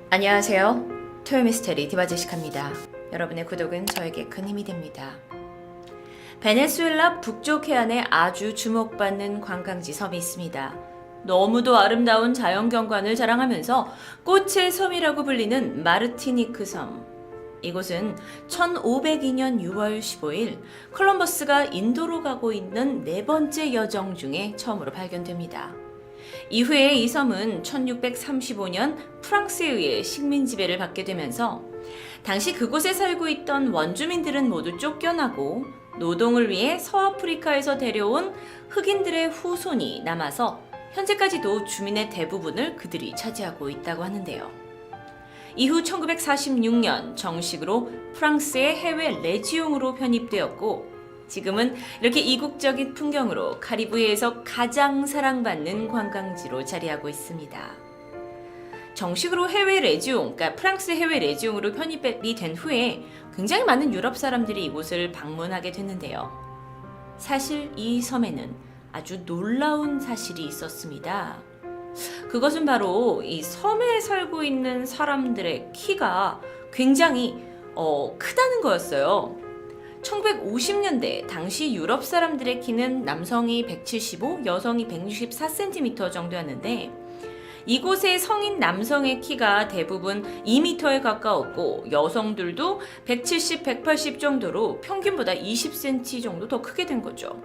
안녕하세요. 토요미스테리 디바제시카입니다. 여러분의 구독은 저에게 큰 힘이 됩니다. 베네수엘라 북쪽 해안에 아주 주목받는 관광지 섬이 있습니다. 너무도 아름다운 자연경관을 자랑하면서 꽃의 섬이라고 불리는 마르티니크 섬. 이곳은 1502년 6월 15일 콜럼버스가 인도로 가고 있는 네 번째 여정 중에 처음으로 발견됩니다. 이후에 이 섬은 1635년 프랑스에 의해 식민 지배를 받게 되면서 당시 그곳에 살고 있던 원주민들은 모두 쫓겨나고 노동을 위해 서아프리카에서 데려온 흑인들의 후손이 남아서 현재까지도 주민의 대부분을 그들이 차지하고 있다고 하는데요. 이후 1946년 정식으로 프랑스의 해외 레지옹으로 편입되었고 지금은 이렇게 이국적인 풍경으로 카리브해에서 가장 사랑받는 관광지로 자리하고 있습니다. 정식으로 해외 레지옹, 그러니까 프랑스 해외 레지옹으로 편입이 된 후에 굉장히 많은 유럽 사람들이 이곳을 방문하게 됐는데요. 사실 이 섬에는 아주 놀라운 사실이 있었습니다. 그것은 바로 이 섬에 살고 있는 사람들의 키가 굉장히 크다는 거였어요. 1950년대 당시 유럽 사람들의 키는 남성이 175, 여성이 164cm 정도였는데 이곳의 성인 남성의 키가 대부분 2m에 가까웠고 여성들도 170, 180 정도로 평균보다 20cm 정도 더 크게 된 거죠.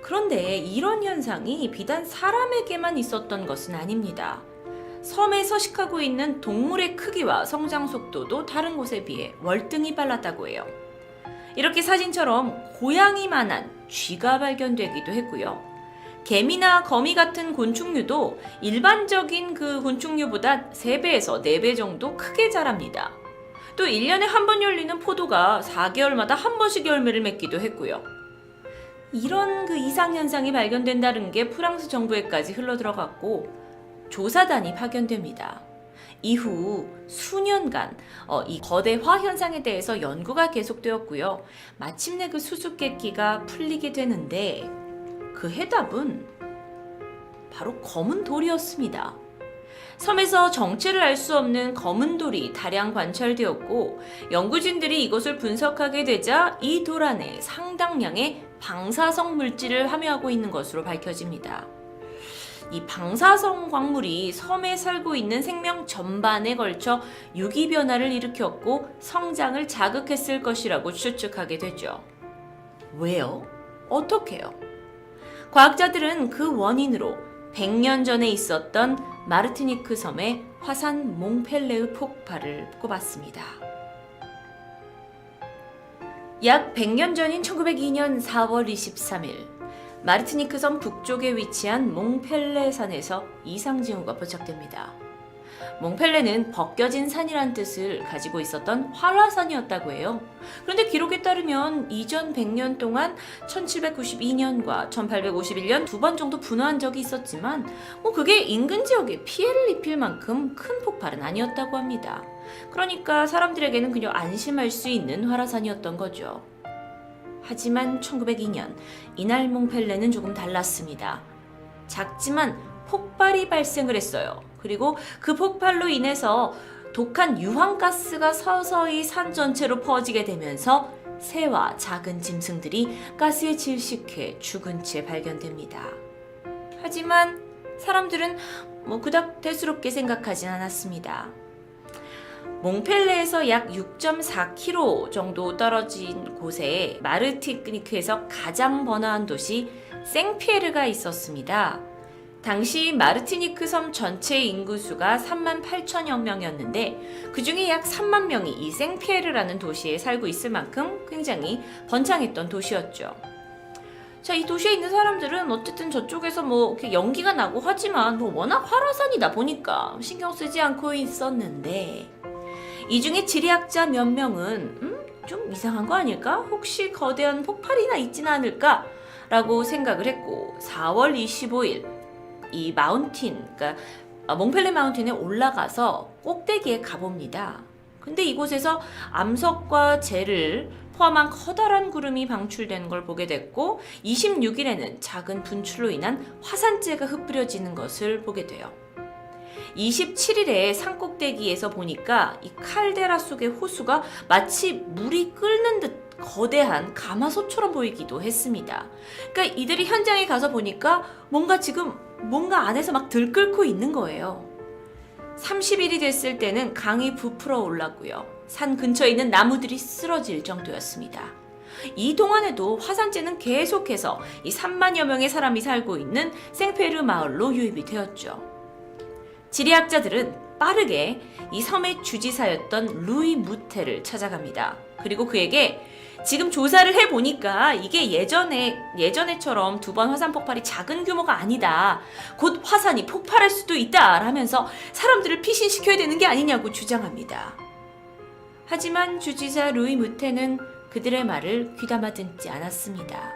그런데 이런 현상이 비단 사람에게만 있었던 것은 아닙니다. 섬에 서식하고 있는 동물의 크기와 성장 속도도 다른 곳에 비해 월등히 빨랐다고 해요. 이렇게 사진처럼 고양이만한 쥐가 발견되기도 했고요. 개미나 거미 같은 곤충류도 일반적인 그 곤충류보다 3배에서 4배 정도 크게 자랍니다. 또 1년에 한 번 열리는 포도가 4개월마다 한 번씩 열매를 맺기도 했고요. 이런 그 이상현상이 발견된다는 게 프랑스 정부에까지 흘러들어갔고 조사단이 파견됩니다. 이후 수년간 이 거대화 현상에 대해서 연구가 계속되었고요. 마침내 그 수수께끼가 풀리게 되는데 그 해답은 바로 검은 돌이었습니다. 섬에서 정체를 알 수 없는 검은 돌이 다량 관찰되었고 연구진들이 이것을 분석하게 되자 이 돌 안에 상당량의 방사성 물질을 함유하고 있는 것으로 밝혀집니다. 이 방사성 광물이 섬에 살고 있는 생명 전반에 걸쳐 유기변화를 일으켰고 성장을 자극했을 것이라고 추측하게 되죠. 왜요? 어떻게요? 과학자들은 그 원인으로 100년 전에 있었던 마르티니크 섬의 화산 몽펠레의 폭발을 꼽았습니다. 약 100년 전인 1902년 4월 23일 마르티니크 섬 북쪽에 위치한 몽펠레 산에서 이상 징후가 포착됩니다. 몽펠레는 벗겨진 산이란 뜻을 가지고 있었던 활화산이었다고 해요. 그런데 기록에 따르면 이전 100년 동안 1792년과 1851년 2번 정도 분화한 적이 있었지만 그게 인근 지역에 피해를 입힐 만큼 큰 폭발은 아니었다고 합니다. 그러니까 사람들에게는 그냥 안심할 수 있는 활화산이었던 거죠. 하지만 1902년 이날 몽펠레는 조금 달랐습니다. 작지만 폭발이 발생을 했어요. 그리고 그 폭발로 인해서 독한 유황가스가 서서히 산 전체로 퍼지게 되면서 새와 작은 짐승들이 가스에 질식해 죽은 채 발견됩니다. 하지만 사람들은 그닥 대수롭게 생각하진 않았습니다. 몽펠레에서 약 6.4km 정도 떨어진 곳에 마르티니크에서 가장 번화한 도시 생피에르가 있었습니다. 당시 마르티니크 섬 전체 인구수가 38,000여 명이었는데 그 중에 약 3만 명이 이 생피에르라는 도시에 살고 있을 만큼 굉장히 번창했던 도시였죠. 자, 이 도시에 있는 사람들은 어쨌든 저쪽에서 이렇게 연기가 나고 하지만 워낙 활화산이다 보니까 신경 쓰지 않고 있었는데 이 중에 지리학자 몇 명은 좀 이상한 거 아닐까? 혹시 거대한 폭발이나 있지는 않을까? 라고 생각을 했고 4월 25일 이 그러니까 몽펠레 마운틴에 올라가서 꼭대기에 가봅니다. 근데 이곳에서 암석과 재를 포함한 커다란 구름이 방출되는 걸 보게 됐고 26일에는 작은 분출로 인한 화산재가 흩뿌려지는 것을 보게 돼요. 27일에 산꼭대기에서 보니까 이 칼데라 속의 호수가 마치 물이 끓는 듯 거대한 가마솥처럼 보이기도 했습니다. 그러니까 이들이 현장에 가서 보니까 뭔가 안에서 막 들끓고 있는 거예요. 30일이 됐을 때는 강이 부풀어 올랐고요. 산 근처에 있는 나무들이 쓰러질 정도였습니다. 이 동안에도 화산재는 계속해서 이 3만여 명의 사람이 살고 있는 생페르 마을로 유입이 되었죠. 지리학자들은 빠르게 이 섬의 주지사였던 루이 무테를 찾아갑니다. 그리고 그에게 지금 조사를 해보니까 이게 예전에처럼 2번 화산 폭발이 작은 규모가 아니다. 곧 화산이 폭발할 수도 있다 라면서 사람들을 피신시켜야 되는 게 아니냐고 주장합니다. 하지만 주지사 루이 무테는 그들의 말을 귀담아 듣지 않았습니다.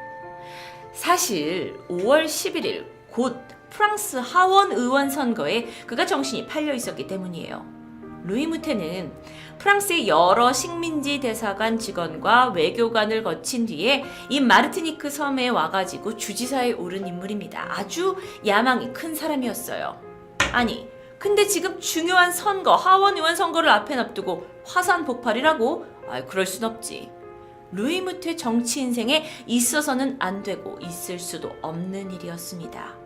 사실 5월 11일 곧 프랑스 하원 의원 선거에 그가 정신이 팔려 있었기 때문이에요. 루이 무테는 프랑스의 여러 식민지 대사관 직원과 외교관을 거친 뒤에 이 마르티니크 섬에 와가지고 주지사에 오른 인물입니다. 아주 야망이 큰 사람이었어요. 아니, 근데 지금 중요한 선거, 하원 의원 선거를 앞에 놔두고 화산 폭발이라고? 그럴 순 없지. 루이 무테 정치 인생에 있어서는 안 되고 있을 수도 없는 일이었습니다.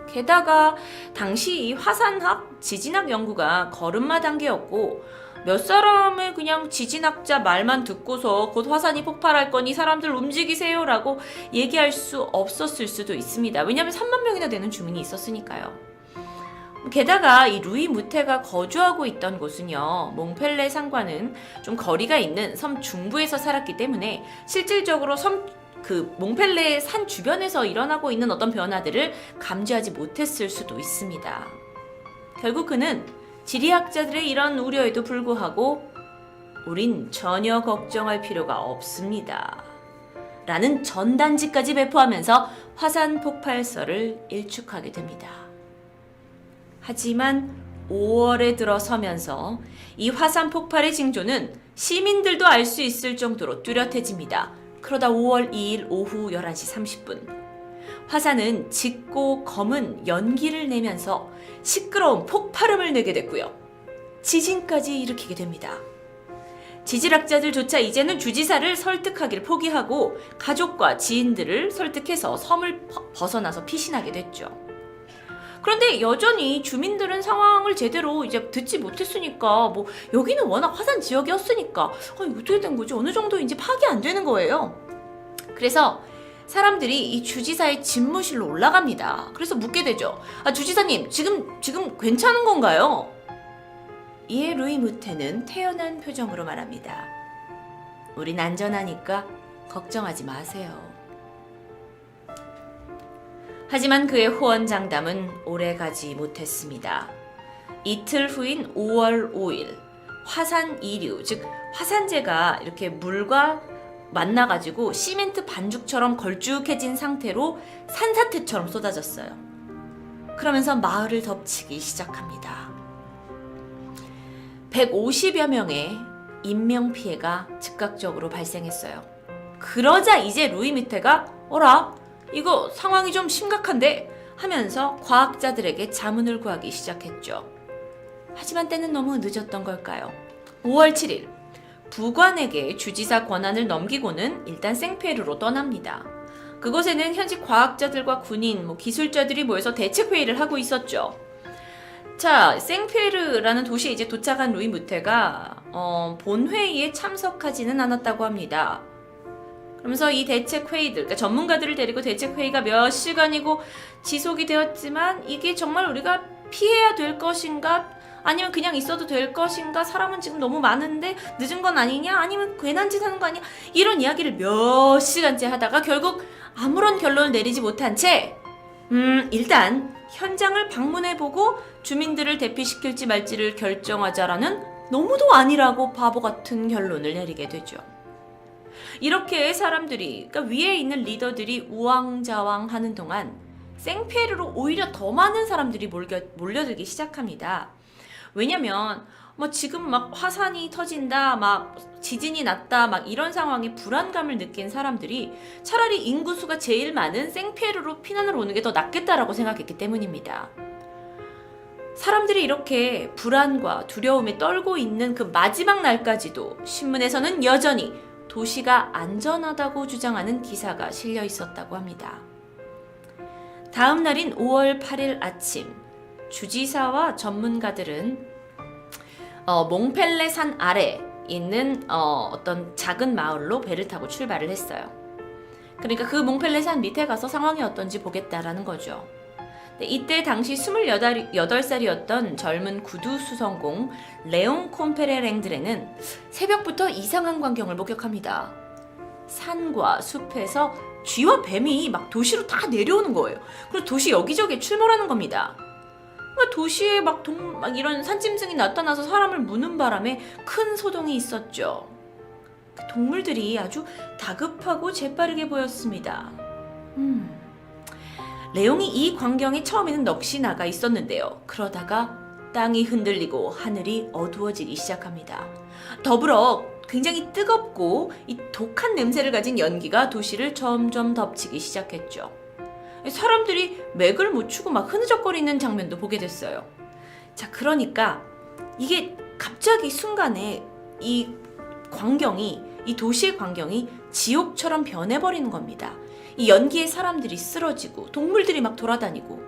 게다가 당시 이 화산학, 지진학 연구가 걸음마 단계였고 몇 사람의 그냥 지진학자 말만 듣고서 곧 화산이 폭발할 거니 사람들 움직이세요라고 얘기할 수 없었을 수도 있습니다. 왜냐하면 3만 명이나 되는 주민이 있었으니까요. 게다가 이 루이 무테가 거주하고 있던 곳은요, 몽펠레 산과는 좀 거리가 있는 섬 중부에서 살았기 때문에 실질적으로 몽펠레 산 주변에서 일어나고 있는 어떤 변화들을 감지하지 못했을 수도 있습니다. 결국 그는 지리학자들의 이런 우려에도 불구하고 우린 전혀 걱정할 필요가 없습니다. 라는 전단지까지 배포하면서 화산 폭발설을 일축하게 됩니다. 하지만 5월에 들어서면서 이 화산 폭발의 징조는 시민들도 알 수 있을 정도로 뚜렷해집니다. 그러다 5월 2일 오후 11시 30분 화산은 짙고 검은 연기를 내면서 시끄러운 폭발음을 내게 됐고요. 지진까지 일으키게 됩니다. 지질학자들조차 이제는 주지사를 설득하기를 포기하고 가족과 지인들을 설득해서 섬을 벗어나서 피신하게 됐죠. 그런데 여전히 주민들은 상황을 제대로 이제 듣지 못했으니까 여기는 워낙 화산 지역이었으니까 어떻게 된 거지? 어느 정도 이제 파악이 안 되는 거예요. 그래서 사람들이 이 주지사의 집무실로 올라갑니다. 그래서 묻게 되죠. 주지사님, 지금 괜찮은 건가요? 이에 루이 무테는 태연한 표정으로 말합니다. 우린 안전하니까 걱정하지 마세요. 하지만 그의 호언장담은 오래가지 못했습니다. 이틀 후인 5월 5일 화산 이류, 즉 화산재가 이렇게 물과 만나가지고 시멘트 반죽처럼 걸쭉해진 상태로 산사태처럼 쏟아졌어요. 그러면서 마을을 덮치기 시작합니다. 150여 명의 인명피해가 즉각적으로 발생했어요. 그러자 이제 루이 무테가 어라? 이거 상황이 좀 심각한데? 하면서 과학자들에게 자문을 구하기 시작했죠. 하지만 때는 너무 늦었던 걸까요? 5월 7일 부관에게 주지사 권한을 넘기고는 일단 생페르로 떠납니다. 그곳에는 현지 과학자들과 군인, 기술자들이 모여서 대책회의를 하고 있었죠. 자, 생페르라는 도시에 이제 도착한 루이 무테가 본회의에 참석하지는 않았다고 합니다. 그러면서 이 대책회의들, 그러니까 전문가들을 데리고 대책회의가 몇 시간이고 지속이 되었지만 이게 정말 우리가 피해야 될 것인가? 아니면 그냥 있어도 될 것인가? 사람은 지금 너무 많은데 늦은 건 아니냐? 아니면 괜한 짓 하는 거 아니야? 이런 이야기를 몇 시간째 하다가 결국 아무런 결론을 내리지 못한 채 일단 현장을 방문해보고 주민들을 대피시킬지 말지를 결정하자라는 너무도 아니라고 바보 같은 결론을 내리게 되죠. 이렇게 사람들이, 그러니까 위에 있는 리더들이 우왕좌왕하는 동안 생페르로 오히려 더 많은 사람들이 몰려들기 시작합니다. 왜냐면 지금 막 화산이 터진다, 막 지진이 났다, 막 이런 상황에 불안감을 느낀 사람들이 차라리 인구수가 제일 많은 생페르로 피난을 오는 게 더 낫겠다라고 생각했기 때문입니다. 사람들이 이렇게 불안과 두려움에 떨고 있는 그 마지막 날까지도 신문에서는 여전히 도시가 안전하다고 주장하는 기사가 실려 있었다고 합니다. 다음 날인 5월 8일 아침, 주지사와 전문가들은 몽펠레 산 아래 있는 어떤 작은 마을로 배를 타고 출발을 했어요. 그러니까 그 몽펠레 산 밑에 가서 상황이 어떤지 보겠다라는 거죠. 이때 당시 28살이었던 젊은 구두 수성공 레옹 콤페레랭드레는 새벽부터 이상한 광경을 목격합니다. 산과 숲에서 쥐와 뱀이 막 도시로 다 내려오는 거예요. 그리고 도시 여기저기 출몰하는 겁니다. 그러니까 도시에 막 이런 산짐승이 나타나서 사람을 무는 바람에 큰 소동이 있었죠. 그 동물들이 아주 다급하고 재빠르게 보였습니다. 레옹이 이 광경에 처음에는 넋이 나가 있었는데요. 그러다가 땅이 흔들리고 하늘이 어두워지기 시작합니다. 더불어 굉장히 뜨겁고 이 독한 냄새를 가진 연기가 도시를 점점 덮치기 시작했죠. 사람들이 맥을 못 추고 막 흐느적거리는 장면도 보게 됐어요. 자, 그러니까 이게 갑자기 순간에 이 도시의 광경이 지옥처럼 변해버리는 겁니다. 이 연기에 사람들이 쓰러지고 동물들이 막 돌아다니고.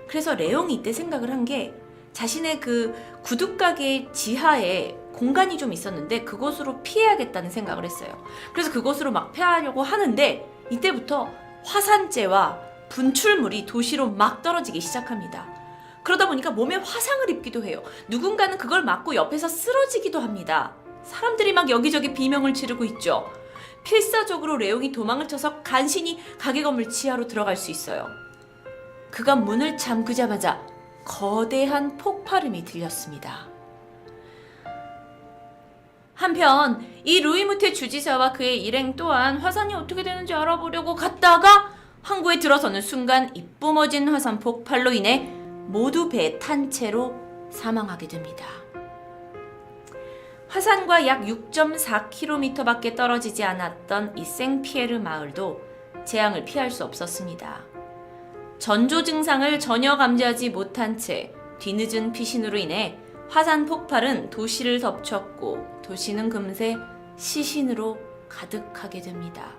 그래서 레옹이 이때 생각을 한 게 자신의 그 구둣가게 지하에 공간이 좀 있었는데 그곳으로 피해야겠다는 생각을 했어요. 그래서 그곳으로 막 피하려고 하는데 이때부터 화산재와 분출물이 도시로 막 떨어지기 시작합니다. 그러다 보니까 몸에 화상을 입기도 해요. 누군가는 그걸 맞고 옆에서 쓰러지기도 합니다. 사람들이 막 여기저기 비명을 지르고 있죠. 필사적으로 레옹이 도망을 쳐서 간신히 가게 건물 지하로 들어갈 수 있어요. 그가 문을 잠그자마자 거대한 폭발음이 들렸습니다. 한편 이 루이무테 주지사와 그의 일행 또한 화산이 어떻게 되는지 알아보려고 갔다가 항구에 들어서는 순간 이 뿜어진 화산 폭발로 인해 모두 배에 탄 채로 사망하게 됩니다. 화산과 약 6.4km밖에 떨어지지 않았던 이 생피에르 마을도 재앙을 피할 수 없었습니다. 전조 증상을 전혀 감지하지 못한 채 뒤늦은 피신으로 인해 화산 폭발은 도시를 덮쳤고 도시는 금세 시신으로 가득하게 됩니다.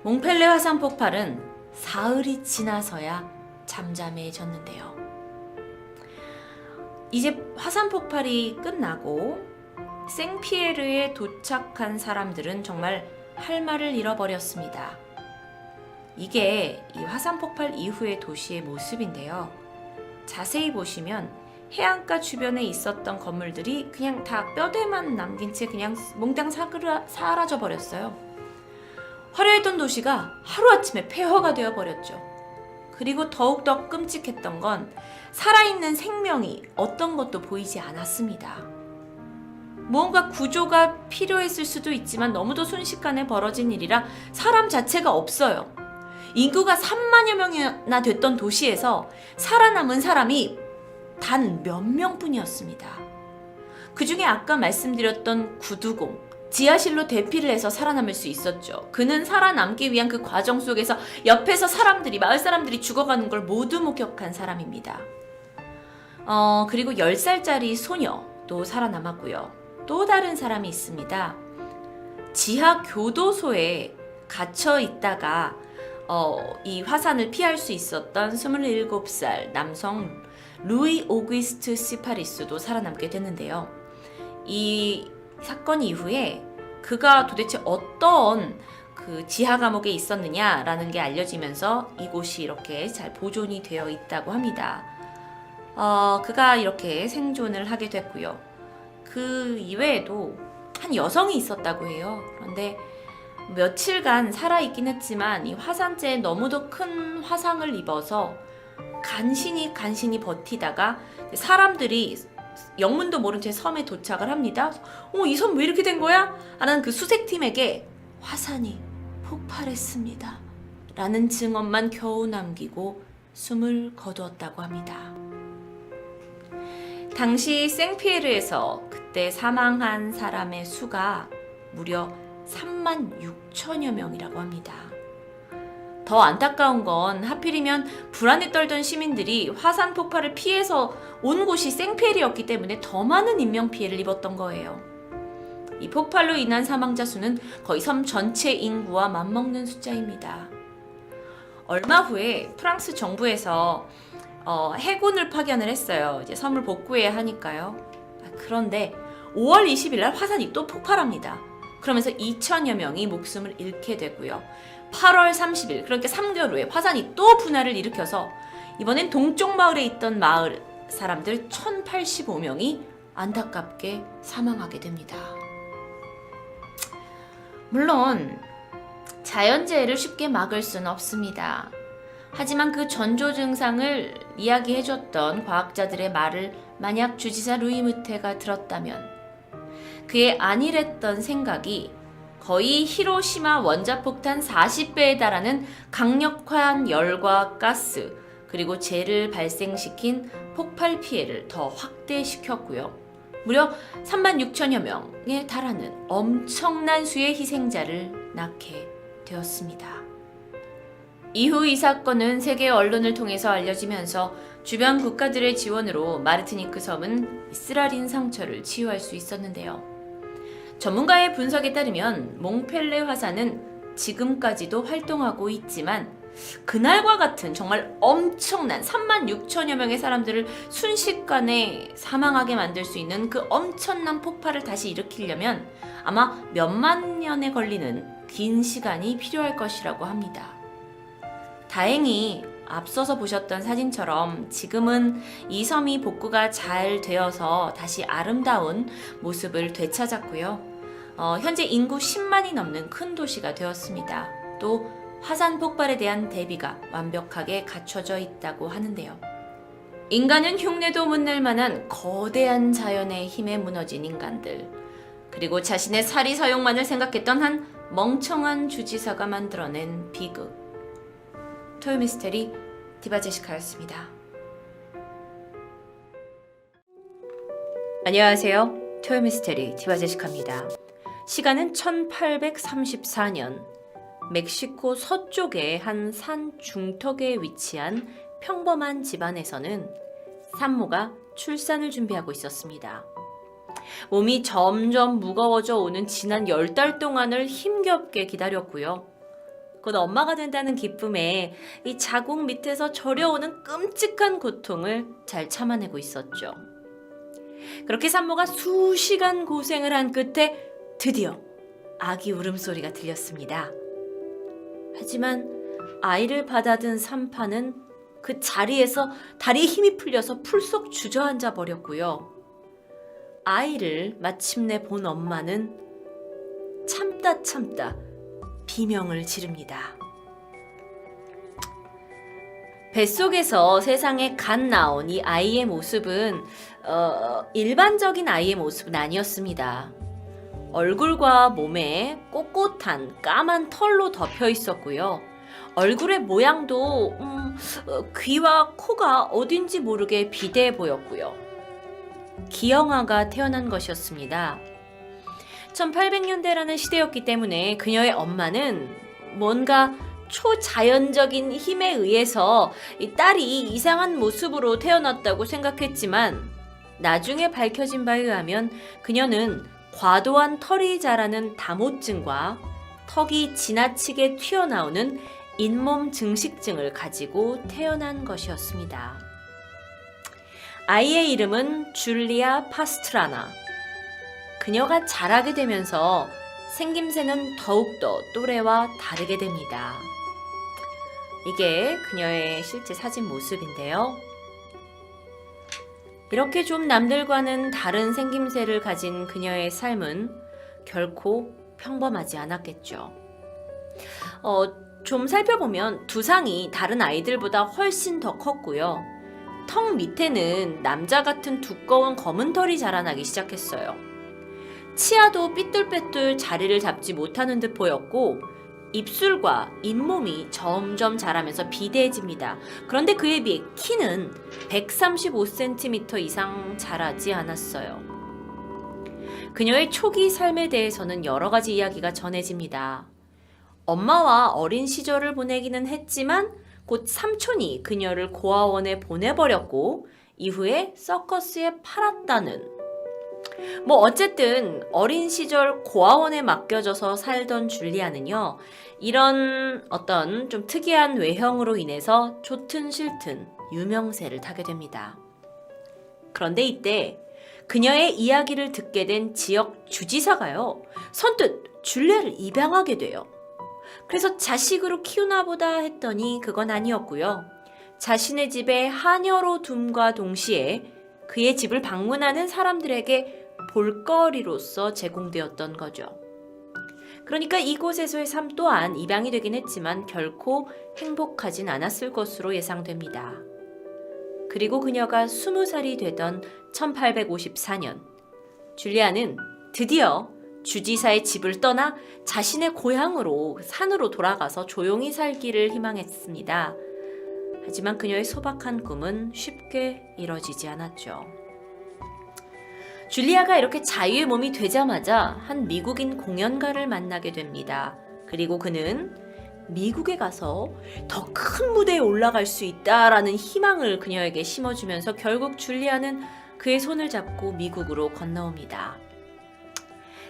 몽펠레 화산 폭발은 사흘이 지나서야 잠잠해졌는데요. 이제 화산 폭발이 끝나고 생피에르에 도착한 사람들은 정말 할 말을 잃어버렸습니다. 이게 이 화산 폭발 이후의 도시의 모습인데요. 자세히 보시면 해안가 주변에 있었던 건물들이 그냥 다 뼈대만 남긴 채 그냥 몽땅 사라져 버렸어요. 화려했던 도시가 하루아침에 폐허가 되어버렸죠. 그리고 더욱더 끔찍했던 건 살아있는 생명이 어떤 것도 보이지 않았습니다. 무언가 구조가 필요했을 수도 있지만 너무도 순식간에 벌어진 일이라 사람 자체가 없어요. 인구가 3만여 명이나 됐던 도시에서 살아남은 사람이 단 몇 명뿐이었습니다. 그 중에 아까 말씀드렸던 구두공, 지하실로 대피를 해서 살아남을 수 있었죠. 그는 살아남기 위한 그 과정 속에서 옆에서 마을 사람들이 죽어가는 걸 모두 목격한 사람입니다. 그리고 10살짜리 소녀도 살아남았고요. 또 다른 사람이 있습니다. 지하 교도소에 갇혀 있다가 이 화산을 피할 수 있었던 27살 남성 루이 오귀스트 시파리스도 살아남게 됐는데요. 이 사건 이후에 그가 도대체 어떤 그 지하 감옥에 있었느냐라는 게 알려지면서 이곳이 이렇게 잘 보존이 되어 있다고 합니다. 그가 이렇게 생존을 하게 됐고요. 그 이외에도 한 여성이 있었다고 해요. 그런데 며칠간 살아있긴 했지만 이 화산재에 너무도 큰 화상을 입어서 간신히 버티다가 사람들이 영문도 모른 채 섬에 도착을 합니다. 이 섬 왜 이렇게 된 거야? 라는 그 수색팀에게 화산이 폭발했습니다. 라는 증언만 겨우 남기고 숨을 거두었다고 합니다. 당시 생피에르에서 그때 사망한 사람의 수가 무려 36,000여 명이라고 합니다. 더 안타까운 건 하필이면 불안에 떨던 시민들이 화산 폭발을 피해서 온 곳이 생피해이었기 때문에 더 많은 인명피해를 입었던 거예요. 이 폭발로 인한 사망자 수는 거의 섬 전체 인구와 맞먹는 숫자입니다. 얼마 후에 프랑스 정부에서 해군을 파견을 했어요. 이제 섬을 복구해야 하니까요. 그런데 5월 20일 날 화산이 또 폭발합니다. 그러면서 2천여 명이 목숨을 잃게 되고요. 8월 30일, 그러니까 3개월 후에 화산이 또 분화를 일으켜서 이번엔 동쪽 마을에 있던 마을 사람들 1085명이 안타깝게 사망하게 됩니다. 물론 자연재해를 쉽게 막을 수는 없습니다. 하지만 그 전조 증상을 이야기해줬던 과학자들의 말을 만약 주지사 루이 무테가 들었다면 그의 안일했던 생각이 거의 히로시마 원자폭탄 40배에 달하는 강력한 열과 가스 그리고 재를 발생시킨 폭발 피해를 더 확대시켰고요. 무려 36,000여 명에 달하는 엄청난 수의 희생자를 낳게 되었습니다. 이후 이 사건은 세계 언론을 통해서 알려지면서 주변 국가들의 지원으로 마르티니크 섬은 쓰라린 상처를 치유할 수 있었는데요. 전문가의 분석에 따르면 몽펠레 화산은 지금까지도 활동하고 있지만 그날과 같은 정말 엄청난 36,000여 명의 사람들을 순식간에 사망하게 만들 수 있는 그 엄청난 폭발을 다시 일으키려면 아마 몇만 년에 걸리는 긴 시간이 필요할 것이라고 합니다. 다행히 앞서서 보셨던 사진처럼 지금은 이 섬이 복구가 잘 되어서 다시 아름다운 모습을 되찾았고요. 현재 인구 10만이 넘는 큰 도시가 되었습니다. 또 화산 폭발에 대한 대비가 완벽하게 갖춰져 있다고 하는데요. 인간은 흉내도 못 낼 만한 거대한 자연의 힘에 무너진 인간들, 그리고 자신의 사리 사욕만을 생각했던 한 멍청한 주지사가 만들어낸 비극. 토요미스테리 디바제시카였습니다. 안녕하세요. 토요미스테리 디바제시카입니다. 시간은 1834년 멕시코 서쪽의 한 산 중턱에 위치한 평범한 집안에서는 산모가 출산을 준비하고 있었습니다. 몸이 점점 무거워져 오는 지난 10달 동안을 힘겹게 기다렸고요. 곧 엄마가 된다는 기쁨에 이 자궁 밑에서 저려오는 끔찍한 고통을 잘 참아내고 있었죠. 그렇게 산모가 수시간 고생을 한 끝에 드디어 아기 울음소리가 들렸습니다. 하지만 아이를 받아든 산파는 그 자리에서 다리에 힘이 풀려서 풀썩 주저앉아 버렸고요. 아이를 마침내 본 엄마는 참다 비명을 지릅니다. 뱃속에서 세상에 갓 나온 이 아이의 모습은 일반적인 아이의 모습은 아니었습니다. 얼굴과 몸에 꼿꼿한 까만 털로 덮여 있었고요. 얼굴의 모양도 귀와 코가 어딘지 모르게 비대해 보였고요. 기영아가 태어난 것이었습니다. 1800년대라는 시대였기 때문에 그녀의 엄마는 뭔가 초자연적인 힘에 의해서 이 딸이 이상한 모습으로 태어났다고 생각했지만 나중에 밝혀진 바에 의하면 그녀는 과도한 털이 자라는 다모증과 턱이 지나치게 튀어나오는 잇몸 증식증을 가지고 태어난 것이었습니다. 아이의 이름은 줄리아 파스트라나. 그녀가 자라게 되면서 생김새는 더욱더 또래와 다르게 됩니다. 이게 그녀의 실제 사진 모습인데요. 이렇게 좀 남들과는 다른 생김새를 가진 그녀의 삶은 결코 평범하지 않았겠죠. 좀 살펴보면 두상이 다른 아이들보다 훨씬 더 컸고요. 턱 밑에는 남자 같은 두꺼운 검은 털이 자라나기 시작했어요. 치아도 삐뚤빼뚤 자리를 잡지 못하는 듯 보였고 입술과 잇몸이 점점 자라면서 비대해집니다. 그런데 그에 비해 키는 135cm 이상 자라지 않았어요. 그녀의 초기 삶에 대해서는 여러 가지 이야기가 전해집니다. 엄마와 어린 시절을 보내기는 했지만 곧 삼촌이 그녀를 고아원에 보내버렸고 이후에 서커스에 팔았다는. 뭐 어쨌든 어린 시절 고아원에 맡겨져서 살던 줄리아는요, 이런 어떤 좀 특이한 외형으로 인해서 좋든 싫든 유명세를 타게 됩니다. 그런데 이때 그녀의 이야기를 듣게 된 지역 주지사가요, 선뜻 줄리아를 입양하게 돼요. 그래서 자식으로 키우나 보다 했더니 그건 아니었고요. 자신의 집에 하녀로 둠과 동시에 그의 집을 방문하는 사람들에게 볼거리로서 제공되었던 거죠. 그러니까 이곳에서의 삶 또한 입양이 되긴 했지만 결코 행복하진 않았을 것으로 예상됩니다. 그리고 그녀가 20살이 되던 1854년, 줄리아는 드디어 주지사의 집을 떠나 자신의 고향으로 산으로 돌아가서 조용히 살기를 희망했습니다. 하지만 그녀의 소박한 꿈은 쉽게 이뤄지지 않았죠. 줄리아가 이렇게 자유의 몸이 되자마자 한 미국인 공연가를 만나게 됩니다. 그리고 그는 미국에 가서 더 큰 무대에 올라갈 수 있다라는 희망을 그녀에게 심어주면서 결국 줄리아는 그의 손을 잡고 미국으로 건너옵니다.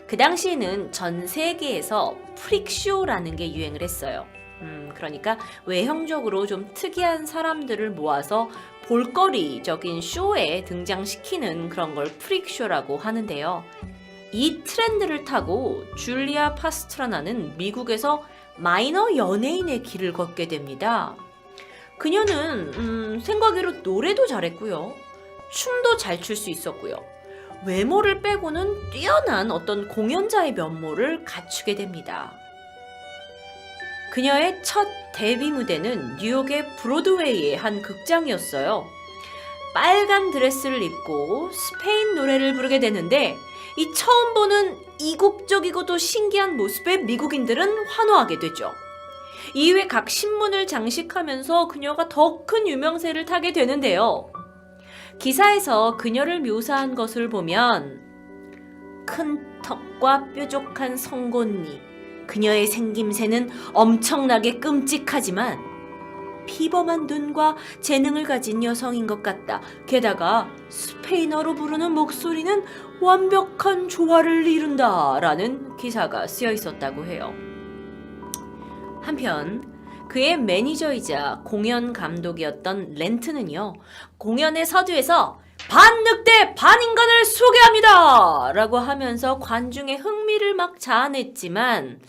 그 당시에는 전 세계에서 프릭쇼라는 게 유행을 했어요. 그러니까 외형적으로 좀 특이한 사람들을 모아서 볼거리적인 쇼에 등장시키는 그런 걸 프릭쇼라고 하는데요. 이 트렌드를 타고 줄리아 파스트라나는 미국에서 마이너 연예인의 길을 걷게 됩니다. 그녀는 생각외로 노래도 잘했고요. 춤도 잘 출 수 있었고요. 외모를 빼고는 뛰어난 어떤 공연자의 면모를 갖추게 됩니다. 그녀의 첫 데뷔 무대는 뉴욕의 브로드웨이의 한 극장이었어요. 빨간 드레스를 입고 스페인 노래를 부르게 되는데 이 처음 보는 이국적이고도 신기한 모습에 미국인들은 환호하게 되죠. 이후에 각 신문을 장식하면서 그녀가 더 큰 유명세를 타게 되는데요. 기사에서 그녀를 묘사한 것을 보면 큰 턱과 뾰족한 송곳니, 그녀의 생김새는 엄청나게 끔찍하지만 피범한 눈과 재능을 가진 여성인 것 같다. 게다가 스페인어로 부르는 목소리는 완벽한 조화를 이룬다 라는 기사가 쓰여 있었다고 해요. 한편 그의 매니저이자 공연 감독이었던 렌트는요, 공연의 서두에서 반늑대 반인간을 소개합니다 라고 하면서 관중의 흥미를 막 자아냈지만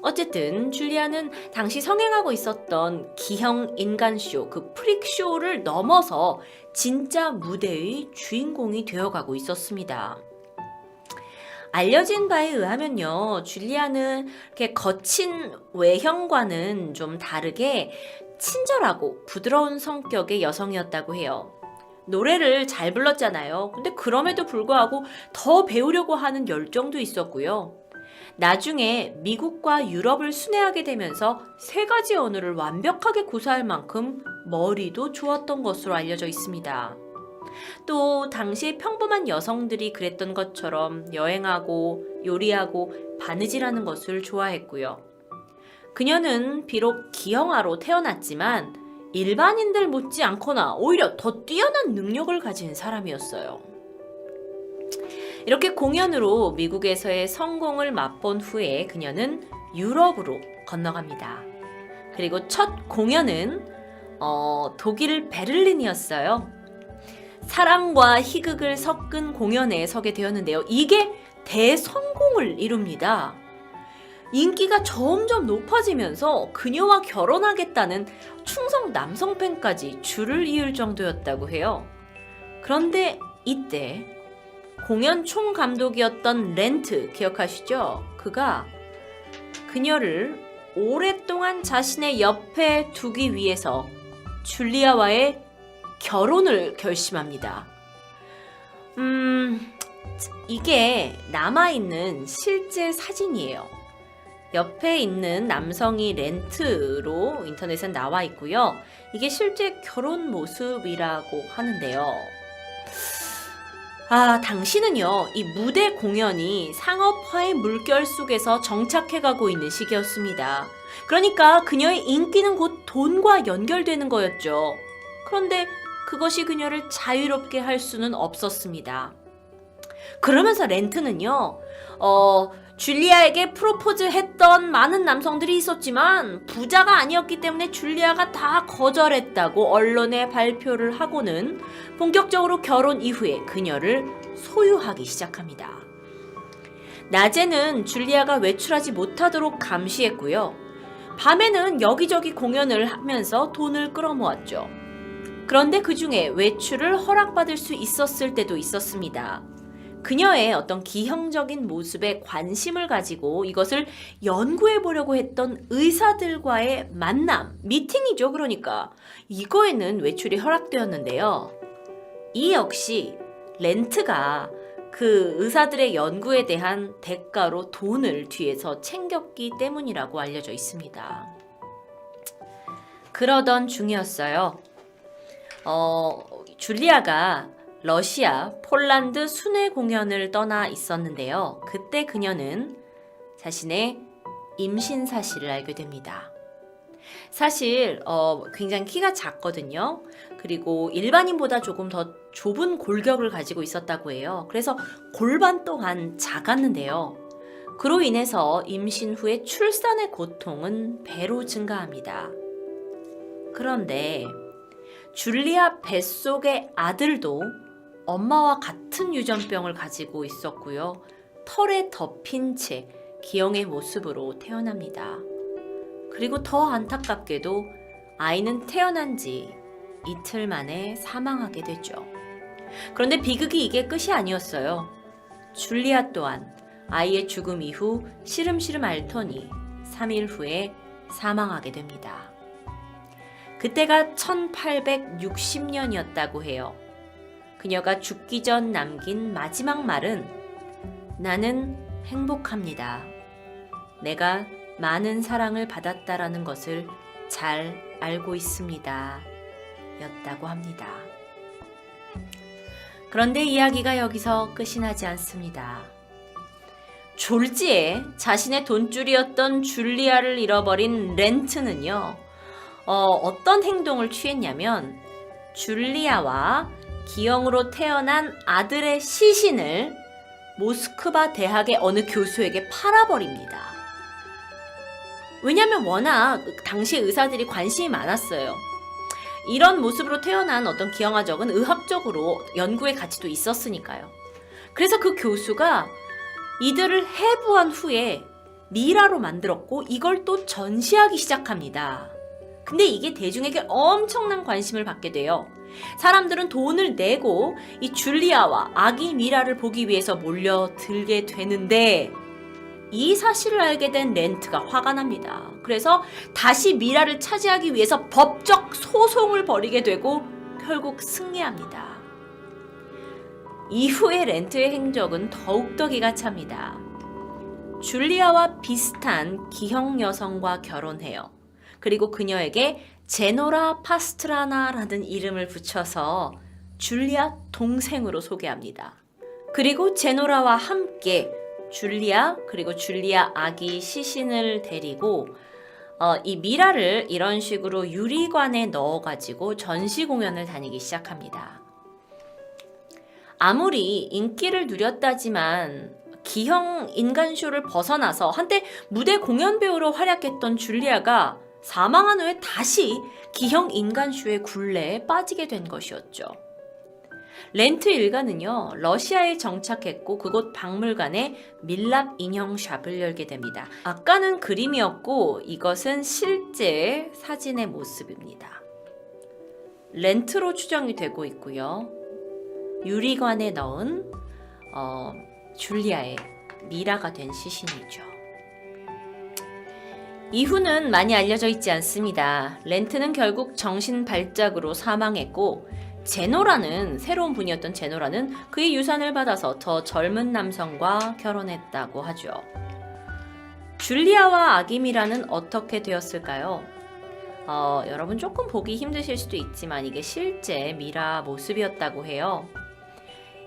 어쨌든 줄리아는 당시 성행하고 있었던 기형 인간쇼, 그 프릭쇼를 넘어서 진짜 무대의 주인공이 되어가고 있었습니다. 알려진 바에 의하면요, 줄리아는 이렇게 거친 외형과는 좀 다르게 친절하고 부드러운 성격의 여성이었다고 해요. 노래를 잘 불렀잖아요. 근데 그럼에도 불구하고 더 배우려고 하는 열정도 있었고요. 나중에 미국과 유럽을 순회하게 되면서 3가지 언어를 완벽하게 구사할 만큼 머리도 좋았던 것으로 알려져 있습니다. 또 당시에 평범한 여성들이 그랬던 것처럼 여행하고 요리하고 바느질하는 것을 좋아했고요. 그녀는 비록 기형아로 태어났지만 일반인들 못지 않거나 오히려 더 뛰어난 능력을 가진 사람이었어요. 이렇게 공연으로 미국에서의 성공을 맛본 후에 그녀는 유럽으로 건너갑니다. 그리고 첫 공연은 독일 베를린이었어요. 사랑과 희극을 섞은 공연에 서게 되었는데요. 이게 대성공을 이룹니다. 인기가 점점 높아지면서 그녀와 결혼하겠다는 충성 남성 팬까지 줄을 이을 정도였다고 해요. 그런데 이때 공연 총감독이었던 렌트 기억하시죠? 그가 그녀를 오랫동안 자신의 옆에 두기 위해서 줄리아와의 결혼을 결심합니다. 이게 남아있는 실제 사진이에요. 옆에 있는 남성이 렌트로 인터넷에 나와 있고요. 이게 실제 결혼 모습이라고 하는데요. 당시는요, 이 무대 공연이 상업화의 물결 속에서 정착해가고 있는 시기였습니다. 그러니까 그녀의 인기는 곧 돈과 연결되는 거였죠. 그런데 그것이 그녀를 자유롭게 할 수는 없었습니다. 그러면서 렌트는요, 줄리아에게 프로포즈했던 많은 남성들이 있었지만 부자가 아니었기 때문에 줄리아가 다 거절했다고 언론에 발표를 하고는 본격적으로 결혼 이후에 그녀를 소유하기 시작합니다. 낮에는 줄리아가 외출하지 못하도록 감시했고요. 밤에는 여기저기 공연을 하면서 돈을 끌어모았죠. 그런데 그 중에 외출을 허락받을 수 있었을 때도 있었습니다. 그녀의 어떤 기형적인 모습에 관심을 가지고 이것을 연구해 보려고 했던 의사들과의 만남, 미팅이죠. 그러니까 이거에는 외출이 허락되었는데요. 이 역시 렌트가 그 의사들의 연구에 대한 대가로 돈을 뒤에서 챙겼기 때문이라고 알려져 있습니다. 그러던 중이었어요. 줄리아가 러시아, 폴란드 순회 공연을 떠나 있었는데요. 그때 그녀는 자신의 임신 사실을 알게 됩니다. 사실 굉장히 키가 작거든요. 그리고 일반인보다 조금 더 좁은 골격을 가지고 있었다고 해요. 그래서 골반 또한 작았는데요. 그로 인해서 임신 후에 출산의 고통은 배로 증가합니다. 그런데 줄리아 뱃속의 아들도 엄마와 같은 유전병을 가지고 있었고요. 털에 덮인 채 기형의 모습으로 태어납니다. 그리고 더 안타깝게도 아이는 태어난 지 이틀 만에 사망하게 되죠. 그런데 비극이 이게 끝이 아니었어요. 줄리아 또한 아이의 죽음 이후 시름시름 앓더니 3일 후에 사망하게 됩니다. 그때가 1860년이었다고 해요. 그녀가 죽기 전 남긴 마지막 말은 나는 행복합니다. 내가 많은 사랑을 받았다라는 것을 잘 알고 있습니다. 였다고 합니다. 그런데 이야기가 여기서 끝이 나지 않습니다. 졸지에 자신의 돈줄이었던 줄리아를 잃어버린 렌트는요, 어떤 행동을 취했냐면 줄리아와 기형으로 태어난 아들의 시신을 모스크바 대학의 어느 교수에게 팔아버립니다. 왜냐하면 워낙 당시 의사들이 관심이 많았어요. 이런 모습으로 태어난 어떤 기형아적은 의학적으로 연구의 가치도 있었으니까요. 그래서 그 교수가 이들을 해부한 후에 미라로 만들었고 이걸 또 전시하기 시작합니다. 근데 이게 대중에게 엄청난 관심을 받게 돼요. 사람들은 돈을 내고 이 줄리아와 아기 미라를 보기 위해서 몰려들게 되는데 이 사실을 알게 된 렌트가 화가 납니다. 그래서 다시 미라를 차지하기 위해서 법적 소송을 벌이게 되고 결국 승리합니다. 이후에 렌트의 행적은 더욱더 기가 찹니다. 줄리아와 비슷한 기형 여성과 결혼해요. 그리고 그녀에게 제노라 파스트라나라는 이름을 붙여서 줄리아 동생으로 소개합니다. 그리고 제노라와 함께 줄리아 그리고 줄리아 아기 시신을 데리고 이 미라를 이런 식으로 유리관에 넣어가지고 전시 공연을 다니기 시작합니다. 아무리 인기를 누렸다지만 기형 인간쇼를 벗어나서 한때 무대 공연 배우로 활약했던 줄리아가 사망한 후에 다시 기형 인간쇼의 굴레에 빠지게 된 것이었죠. 렌트 일가는요, 러시아에 정착했고 그곳 박물관에 밀랍 인형 샵을 열게 됩니다. 아까는 그림이었고 이것은 실제 사진의 모습입니다. 렌트로 추정이 되고 있고요. 유리관에 넣은 줄리아의 미라가 된 시신이죠. 이후는 많이 알려져 있지 않습니다. 렌트는 결국 정신 발작으로 사망했고 제노라는 새로운 분이었던 제노라는 그의 유산을 받아서 더 젊은 남성과 결혼했다고 하죠. 줄리아와 아기미라는 어떻게 되었을까요? 여러분 조금 보기 힘드실 수도 있지만 이게 실제 미라 모습이었다고 해요.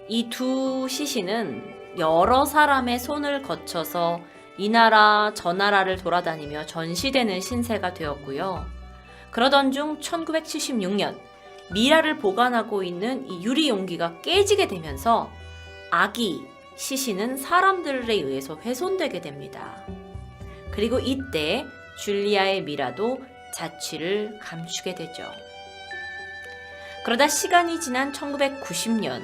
이 두 시신은 여러 사람의 손을 거쳐서 이 나라 저 나라를 돌아다니며 전시되는 신세가 되었고요. 그러던 중 1976년 미라를 보관하고 있는 이 유리 용기가 깨지게 되면서 아기 시신은 사람들에 의해서 훼손되게 됩니다. 그리고 이때 줄리아의 미라도 자취를 감추게 되죠. 그러다 시간이 지난 1990년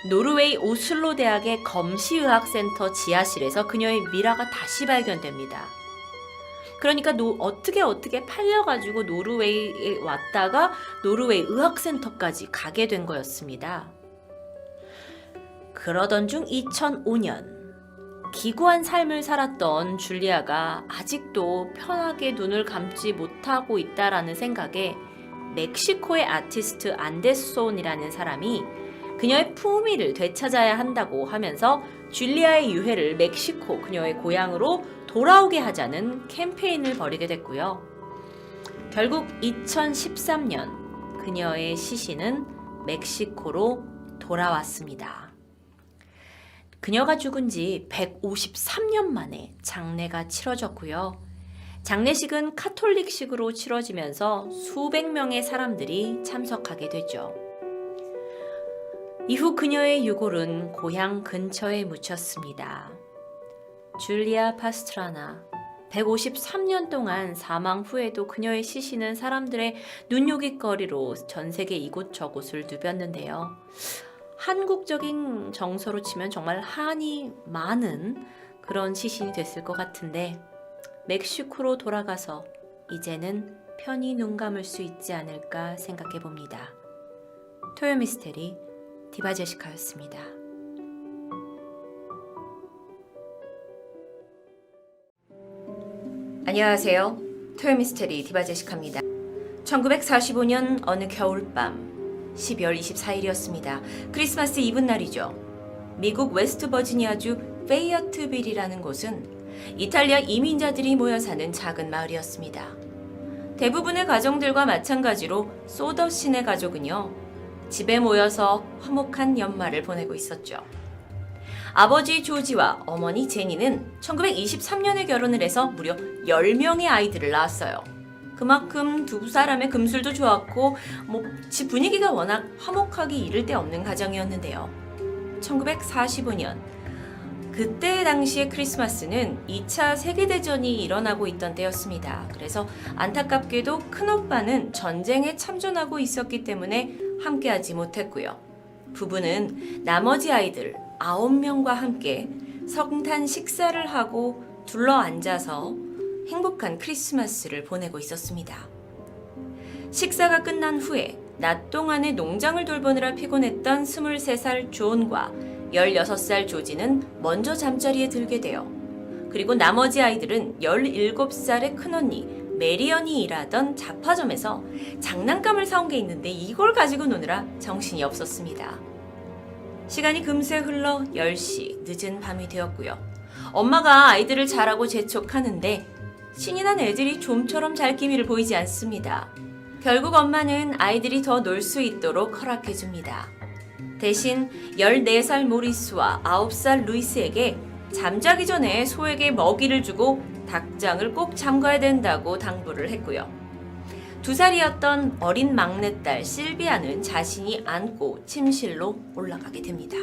노르웨이 오슬로 대학의 검시의학센터 지하실에서 그녀의 미라가 다시 발견됩니다. 그러니까 어떻게 팔려가지고 노르웨이에 왔다가 노르웨이 의학센터까지 가게 된 거였습니다. 그러던 중 2005년 기구한 삶을 살았던 줄리아가 아직도 편하게 눈을 감지 못하고 있다라는 생각에 멕시코의 아티스트 안데손이라는 사람이 그녀의 품위를 되찾아야 한다고 하면서 줄리아의 유해를 멕시코 그녀의 고향으로 돌아오게 하자는 캠페인을 벌이게 됐고요. 결국 2013년 그녀의 시신은 멕시코로 돌아왔습니다. 그녀가 죽은 지 153년 만에 장례가 치러졌고요. 장례식은 카톨릭식으로 치러지면서 수백 명의 사람들이 참석하게 되죠. 이후 그녀의 유골은 고향 근처에 묻혔습니다. 줄리아 파스트라나 153년 동안 사망 후에도 그녀의 시신은 사람들의 눈요깃거리로 전 세계 이곳저곳을 누볐는데요. 한국적인 정서로 치면 정말 한이 많은 그런 시신이 됐을 것 같은데 멕시코로 돌아가서 이제는 편히 눈 감을 수 있지 않을까 생각해 봅니다. 토요미스테리 디바제시카였습니다. 안녕하세요. 토요미스테리 디바제시카입니다. 1945년 어느 겨울밤 12월 24일이었습니다. 크리스마스 이브 날이죠. 미국 웨스트 버지니아주 페이어트빌이라는 곳은 이탈리아 이민자들이 모여 사는 작은 마을이었습니다. 대부분의 가정들과 마찬가지로 소더신의 가족은요, 집에 모여서 화목한 연말을 보내고 있었죠. 아버지 조지와 어머니 제니는 1923년에 결혼을 해서 무려 10명의 아이들을 낳았어요. 그만큼 두 사람의 금술도 좋았고 집 분위기가 워낙 화목하기 이를 데 없는 가정이었는데요. 1945년 그때 당시의 크리스마스는 2차 세계대전이 일어나고 있던 때였습니다. 그래서 안타깝게도 큰오빠는 전쟁에 참전하고 있었기 때문에 함께하지 못했고요. 부부는 나머지 아이들 9명과 함께 성탄 식사를 하고 둘러앉아서 행복한 크리스마스를 보내고 있었습니다. 식사가 끝난 후에 낮 동안에 농장을 돌보느라 피곤했던 23살 존과 16살 조지는 먼저 잠자리에 들게 돼요. 그리고 나머지 아이들은 17살의 큰언니 메리언이 일하던 잡화점에서 장난감을 사온 게 있는데 이걸 가지고 노느라 정신이 없었습니다. 시간이 금세 흘러 10시 늦은 밤이 되었고요. 엄마가 아이들을 자라고 재촉하는데 신이 난 애들이 좀처럼 잘 기미를 보이지 않습니다. 결국 엄마는 아이들이 더 놀 수 있도록 허락해줍니다. 대신 14살 모리스와 9살 루이스에게 잠자기 전에 소에게 먹이를 주고 닭장을 꼭 잠가야 된다고 당부를 했고요. 2살이었던 어린 막내딸 실비아는 자신이 안고 침실로 올라가게 됩니다.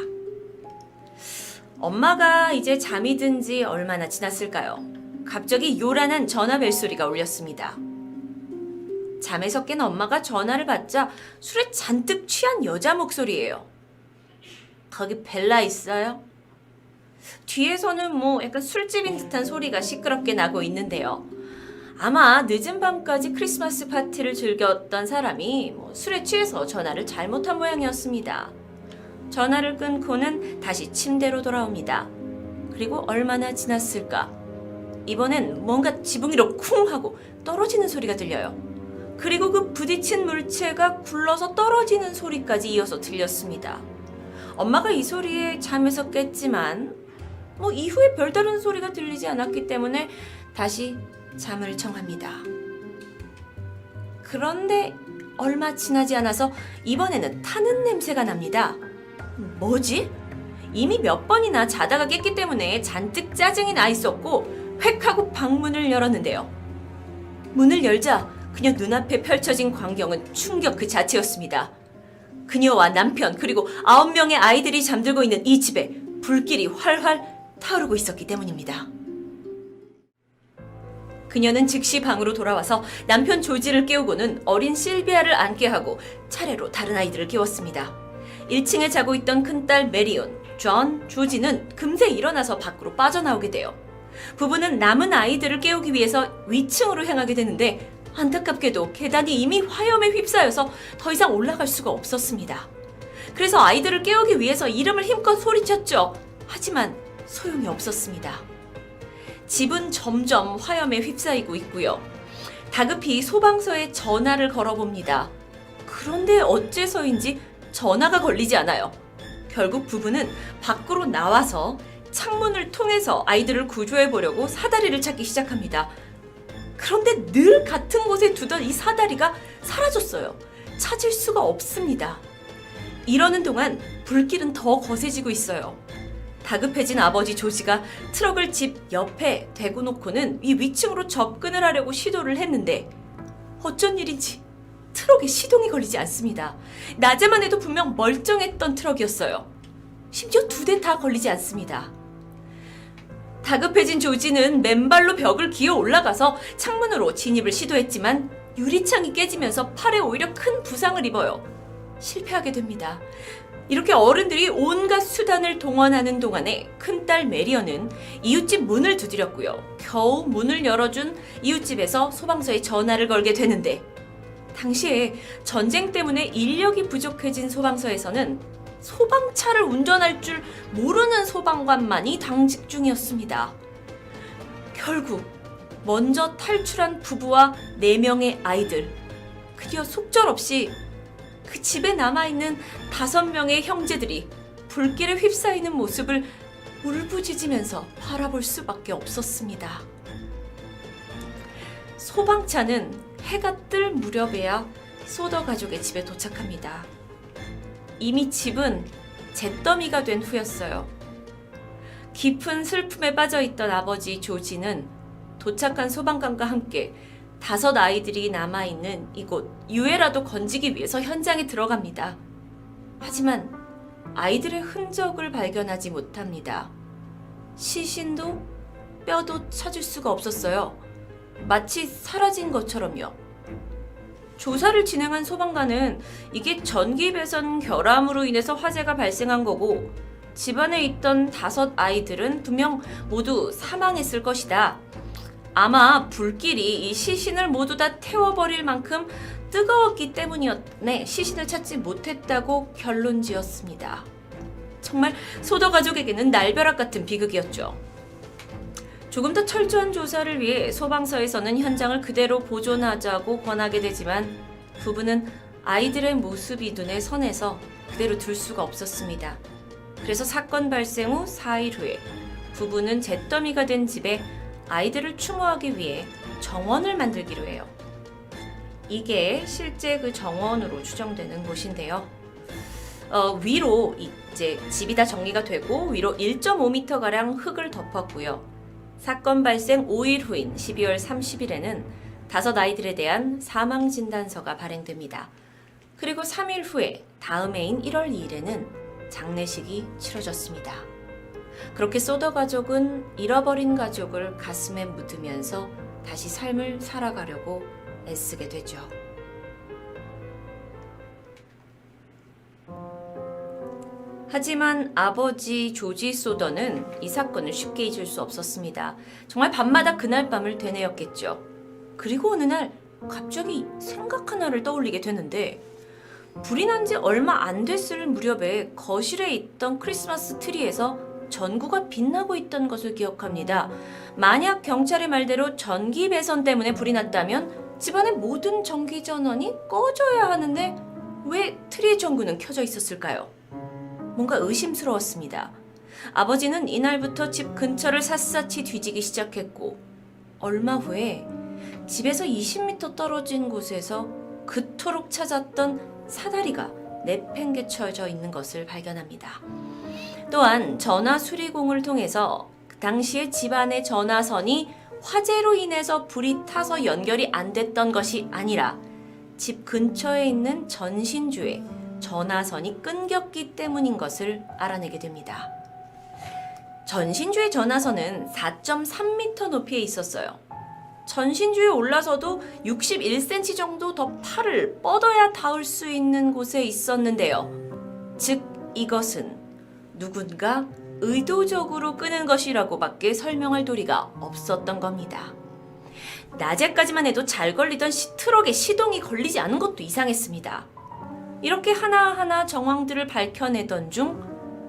엄마가 이제 잠이 든 지 얼마나 지났을까요? 갑자기 요란한 전화 벨소리가 울렸습니다. 잠에서 깬 엄마가 전화를 받자 술에 잔뜩 취한 여자 목소리예요. 거기 벨라 있어요? 뒤에서는 약간 술집인 듯한 소리가 시끄럽게 나고 있는데요. 아마 늦은 밤까지 크리스마스 파티를 즐겼던 사람이 술에 취해서 전화를 잘못한 모양이었습니다. 전화를 끊고는 다시 침대로 돌아옵니다. 그리고 얼마나 지났을까? 이번엔 뭔가 지붕 위로 쿵 하고 떨어지는 소리가 들려요. 그리고 그 부딪힌 물체가 굴러서 떨어지는 소리까지 이어서 들렸습니다. 엄마가 이 소리에 잠에서 깼지만 이후에 별다른 소리가 들리지 않았기 때문에 다시 잠을 청합니다. 그런데 얼마 지나지 않아서 이번에는 타는 냄새가 납니다. 뭐지? 이미 몇 번이나 자다가 깼기 때문에 잔뜩 짜증이 나 있었고 획 하고 방문을 열었는데요. 문을 열자 그녀 눈앞에 펼쳐진 광경은 충격 그 자체였습니다. 그녀와 남편 그리고 9명의 아이들이 잠들고 있는 이 집에 불길이 활활 타오르고 있었기 때문입니다. 그녀는 즉시 방으로 돌아와서 남편 조지를 깨우고는 어린 실비아를 안게 하고 차례로 다른 아이들을 깨웠습니다. 1층에 자고 있던 큰딸 메리온, 존, 조지는 금세 일어나서 밖으로 빠져나오게 돼요. 부부는 남은 아이들을 깨우기 위해서 위층으로 향하게 되는데 안타깝게도 계단이 이미 화염에 휩싸여서 더 이상 올라갈 수가 없었습니다. 그래서 아이들을 깨우기 위해서 이름을 힘껏 소리쳤죠. 하지만 소용이 없었습니다. 집은 점점 화염에 휩싸이고 있고요. 다급히 소방서에 전화를 걸어봅니다. 그런데 어째서인지 전화가 걸리지 않아요. 결국 부부는 밖으로 나와서 창문을 통해서 아이들을 구조해 보려고 사다리를 찾기 시작합니다. 그런데 늘 같은 곳에 두던 이 사다리가 사라졌어요. 찾을 수가 없습니다. 이러는 동안 불길은 더 거세지고 있어요. 다급해진 아버지 조지가 트럭을 집 옆에 대고 놓고는 이 위층으로 접근을 하려고 시도를 했는데 어쩐 일인지 트럭에 시동이 걸리지 않습니다. 낮에만 해도 분명 멀쩡했던 트럭이었어요. 심지어 2대 다 걸리지 않습니다. 다급해진 조지는 맨발로 벽을 기어 올라가서 창문으로 진입을 시도했지만 유리창이 깨지면서 팔에 오히려 큰 부상을 입어요. 실패하게 됩니다. 이렇게 어른들이 온갖 수단을 동원하는 동안에 큰딸 메리언은 이웃집 문을 두드렸고요. 겨우 문을 열어준 이웃집에서 소방서에 전화를 걸게 되는데 당시에 전쟁 때문에 인력이 부족해진 소방서에서는 소방차를 운전할 줄 모르는 소방관만이 당직 중이었습니다. 결국 먼저 탈출한 부부와 4명의 아이들, 그저 속절없이 그 집에 남아있는 5명의 형제들이 불길에 휩싸이는 모습을 울부짖으면서 바라볼 수밖에 없었습니다. 소방차는 해가 뜰 무렵에야 소더 가족의 집에 도착합니다. 이미 집은 잿더미가 된 후였어요. 깊은 슬픔에 빠져있던 아버지 조지는 도착한 소방관과 함께 5 아이들이 남아있는 이곳 유해라도 건지기 위해서 현장에 들어갑니다. 하지만 아이들의 흔적을 발견하지 못합니다. 시신도 뼈도 찾을 수가 없었어요. 마치 사라진 것처럼요. 조사를 진행한 소방관은 이게 전기 배선 결함으로 인해서 화재가 발생한 거고 집안에 있던 5 아이들은 분명 모두 사망했을 것이다. 아마 불길이 이 시신을 모두 다 태워버릴 만큼 뜨거웠기 때문이었네 시신을 찾지 못했다고 결론 지었습니다. 정말 소더 가족에게는 날벼락 같은 비극이었죠. 조금 더 철저한 조사를 위해 소방서에서는 현장을 그대로 보존하자고 권하게 되지만 부부는 아이들의 모습이 눈에 선해서 그대로 둘 수가 없었습니다. 그래서 사건 발생 후 4일 후에 부부는 잿더미가 된 집에 아이들을 추모하기 위해 정원을 만들기로 해요. 이게 실제 그 정원으로 추정되는 곳인데요. 위로 이제 집이 다 정리가 되고 위로 1.5m가량 흙을 덮었고요. 사건 발생 5일 후인 12월 30일에는 5 아이들에 대한 사망진단서가 발행됩니다. 그리고 3일 후에 다음 해인 1월 2일에는 장례식이 치러졌습니다. 그렇게 소더 가족은 잃어버린 가족을 가슴에 묻으면서 다시 삶을 살아가려고 애쓰게 되죠. 하지만 아버지 조지 소더는 이 사건을 쉽게 잊을 수 없었습니다. 정말 밤마다 그날 밤을 되뇌었겠죠. 그리고 어느 날 갑자기 생각 하나를 떠올리게 되는데 불이 난 지 얼마 안 됐을 무렵에 거실에 있던 크리스마스 트리에서 전구가 빛나고 있던 것을 기억합니다. 만약 경찰의 말대로 전기 배선 때문에 불이 났다면 집안의 모든 전기 전원이 꺼져야 하는데 왜 트리의 전구는 켜져 있었을까요? 뭔가 의심스러웠습니다. 아버지는 이날부터 집 근처를 샅샅이 뒤지기 시작했고 얼마 후에 집에서 20m 떨어진 곳에서 그토록 찾았던 사다리가 내팽개쳐져 있는 것을 발견합니다. 또한 전화 수리공을 통해서 당시에 집안의 전화선이 화재로 인해서 불이 타서 연결이 안 됐던 것이 아니라 집 근처에 있는 전신주에 전화선이 끊겼기 때문인 것을 알아내게 됩니다. 전신주의 전화선은 4.3m 높이에 있었어요. 전신주에 올라서도 61cm 정도 더 팔을 뻗어야 닿을 수 있는 곳에 있었는데요. 즉 이것은 누군가 의도적으로 끄는 것이라고밖에 설명할 도리가 없었던 겁니다. 낮에까지만 해도 잘 걸리던 트럭에 시동이 걸리지 않은 것도 이상했습니다. 이렇게 하나하나 정황들을 밝혀내던 중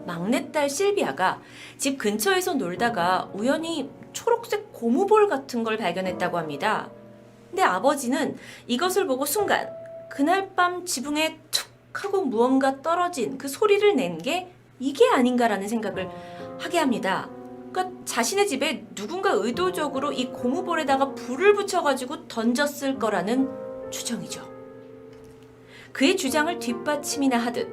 막내딸 실비아가 집 근처에서 놀다가 우연히 초록색 고무볼 같은 걸 발견했다고 합니다. 근데 아버지는 이것을 보고 순간 그날 밤 지붕에 툭 하고 무언가 떨어진 그 소리를 낸 게 이게 아닌가라는 생각을 하게 합니다. 그러니까 자신의 집에 누군가 의도적으로 이 고무볼에다가 불을 붙여가지고 던졌을 거라는 추정이죠. 그의 주장을 뒷받침이나 하듯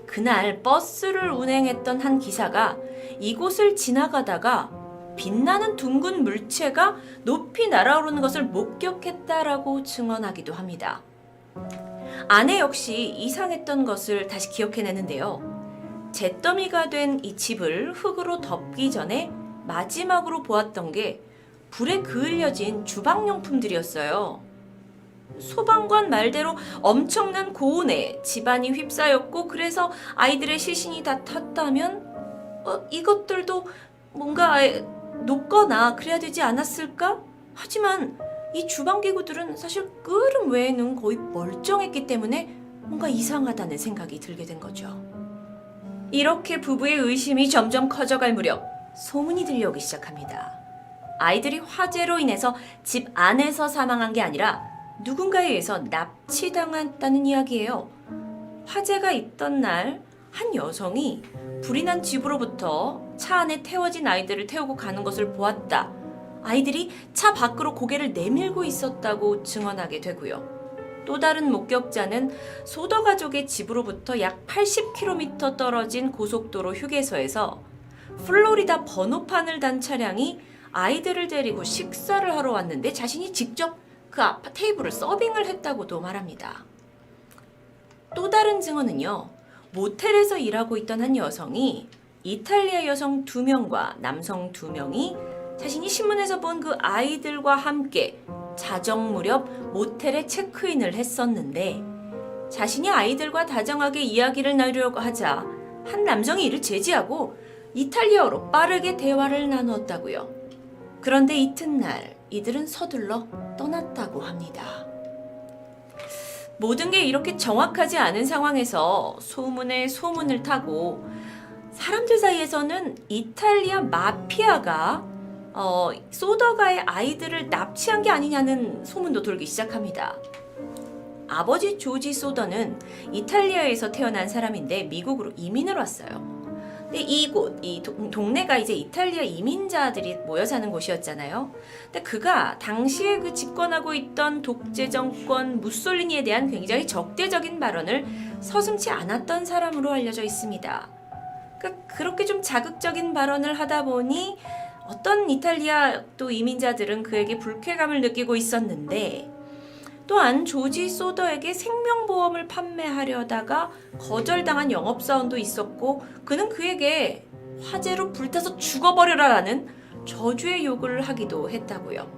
그날 버스를 운행했던 한 기사가 이곳을 지나가다가 빛나는 둥근 물체가 높이 날아오르는 것을 목격했다라고 증언하기도 합니다. 아내 역시 이상했던 것을 다시 기억해내는데요. 잿더미가 된 이 집을 흙으로 덮기 전에 마지막으로 보았던 게 불에 그을려진 주방용품들이었어요. 소방관 말대로 엄청난 고온에 집안이 휩싸였고 그래서 아이들의 시신이 다 탔다면 이것들도 뭔가 녹거나 그래야 되지 않았을까? 하지만 이 주방기구들은 사실 끓음 외에는 거의 멀쩡했기 때문에 뭔가 이상하다는 생각이 들게 된 거죠. 이렇게 부부의 의심이 점점 커져갈 무렵 소문이 들려오기 시작합니다. 아이들이 화재로 인해서 집 안에서 사망한 게 아니라 누군가에 의해서 납치당했다는 이야기예요. 화재가 있던 날 한 여성이 불이 난 집으로부터 차 안에 태워진 아이들을 태우고 가는 것을 보았다. 아이들이 차 밖으로 고개를 내밀고 있었다고 증언하게 되고요. 또 다른 목격자는 소더 가족의 집으로부터 약 80km 떨어진 고속도로 휴게소에서 플로리다 번호판을 단 차량이 아이들을 데리고 식사를 하러 왔는데 자신이 직접 그 앞 테이블을 서빙을 했다고도 말합니다. 또 다른 증언은요. 모텔에서 일하고 있던 한 여성이 이탈리아 여성 2명과 남성 2명이 자신이 신문에서 본 그 아이들과 함께 자정 무렵 모텔에 체크인을 했었는데 자신이 아이들과 다정하게 이야기를 나누려고 하자 한 남성이 이를 제지하고 이탈리아어로 빠르게 대화를 나누었다고요. 그런데 이튿날 이들은 서둘러 떠났다고 합니다. 모든 게 이렇게 정확하지 않은 상황에서 소문에 소문을 타고 사람들 사이에서는 이탈리아 마피아가 소더가의 아이들을 납치한 게 아니냐는 소문도 돌기 시작합니다. 아버지 조지 소더는 이탈리아에서 태어난 사람인데 미국으로 이민을 왔어요. 근데 이 동네가 이제 이탈리아 이민자들이 모여 사는 곳이었잖아요. 근데 그가 당시에 그 집권하고 있던 독재 정권 무솔리니에 대한 굉장히 적대적인 발언을 서슴지 않았던 사람으로 알려져 있습니다. 그러니까 그렇게 좀 자극적인 발언을 하다 보니 어떤 이탈리아 또 이민자들은 그에게 불쾌감을 느끼고 있었는데 또한 조지 소더에게 생명보험을 판매하려다가 거절당한 영업사원도 있었고 그는 그에게 화재로 불타서 죽어버려라라는 저주의 욕을 하기도 했다고요.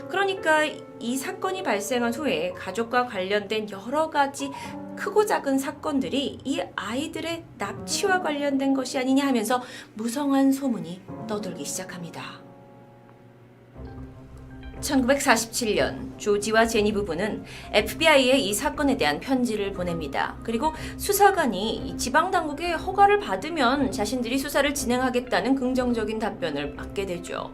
그러니까 이 사건이 발생한 후에 가족과 관련된 여러 가지 크고 작은 사건들이 이 아이들의 납치와 관련된 것이 아니냐 하면서 무성한 소문이 떠돌기 시작합니다. 1947년 조지와 제니 부부는 FBI에 이 사건에 대한 편지를 보냅니다. 그리고 수사관이 지방당국의 허가를 받으면 자신들이 수사를 진행하겠다는 긍정적인 답변을 받게 되죠.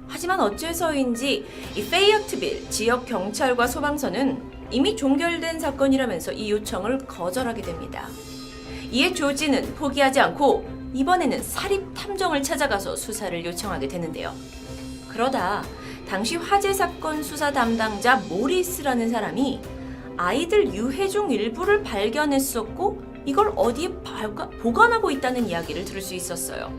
하지만 어째서인지 이 페이어트빌 지역 경찰과 소방서는 이미 종결된 사건이라면서 이 요청을 거절하게 됩니다. 이에 조지는 포기하지 않고 이번에는 사립 탐정을 찾아가서 수사를 요청하게 되는데요. 그러다 당시 화재 사건 수사 담당자 모리스라는 사람이 아이들 유해 중 일부를 발견했었고 이걸 어디에 보관하고 있다는 이야기를 들을 수 있었어요.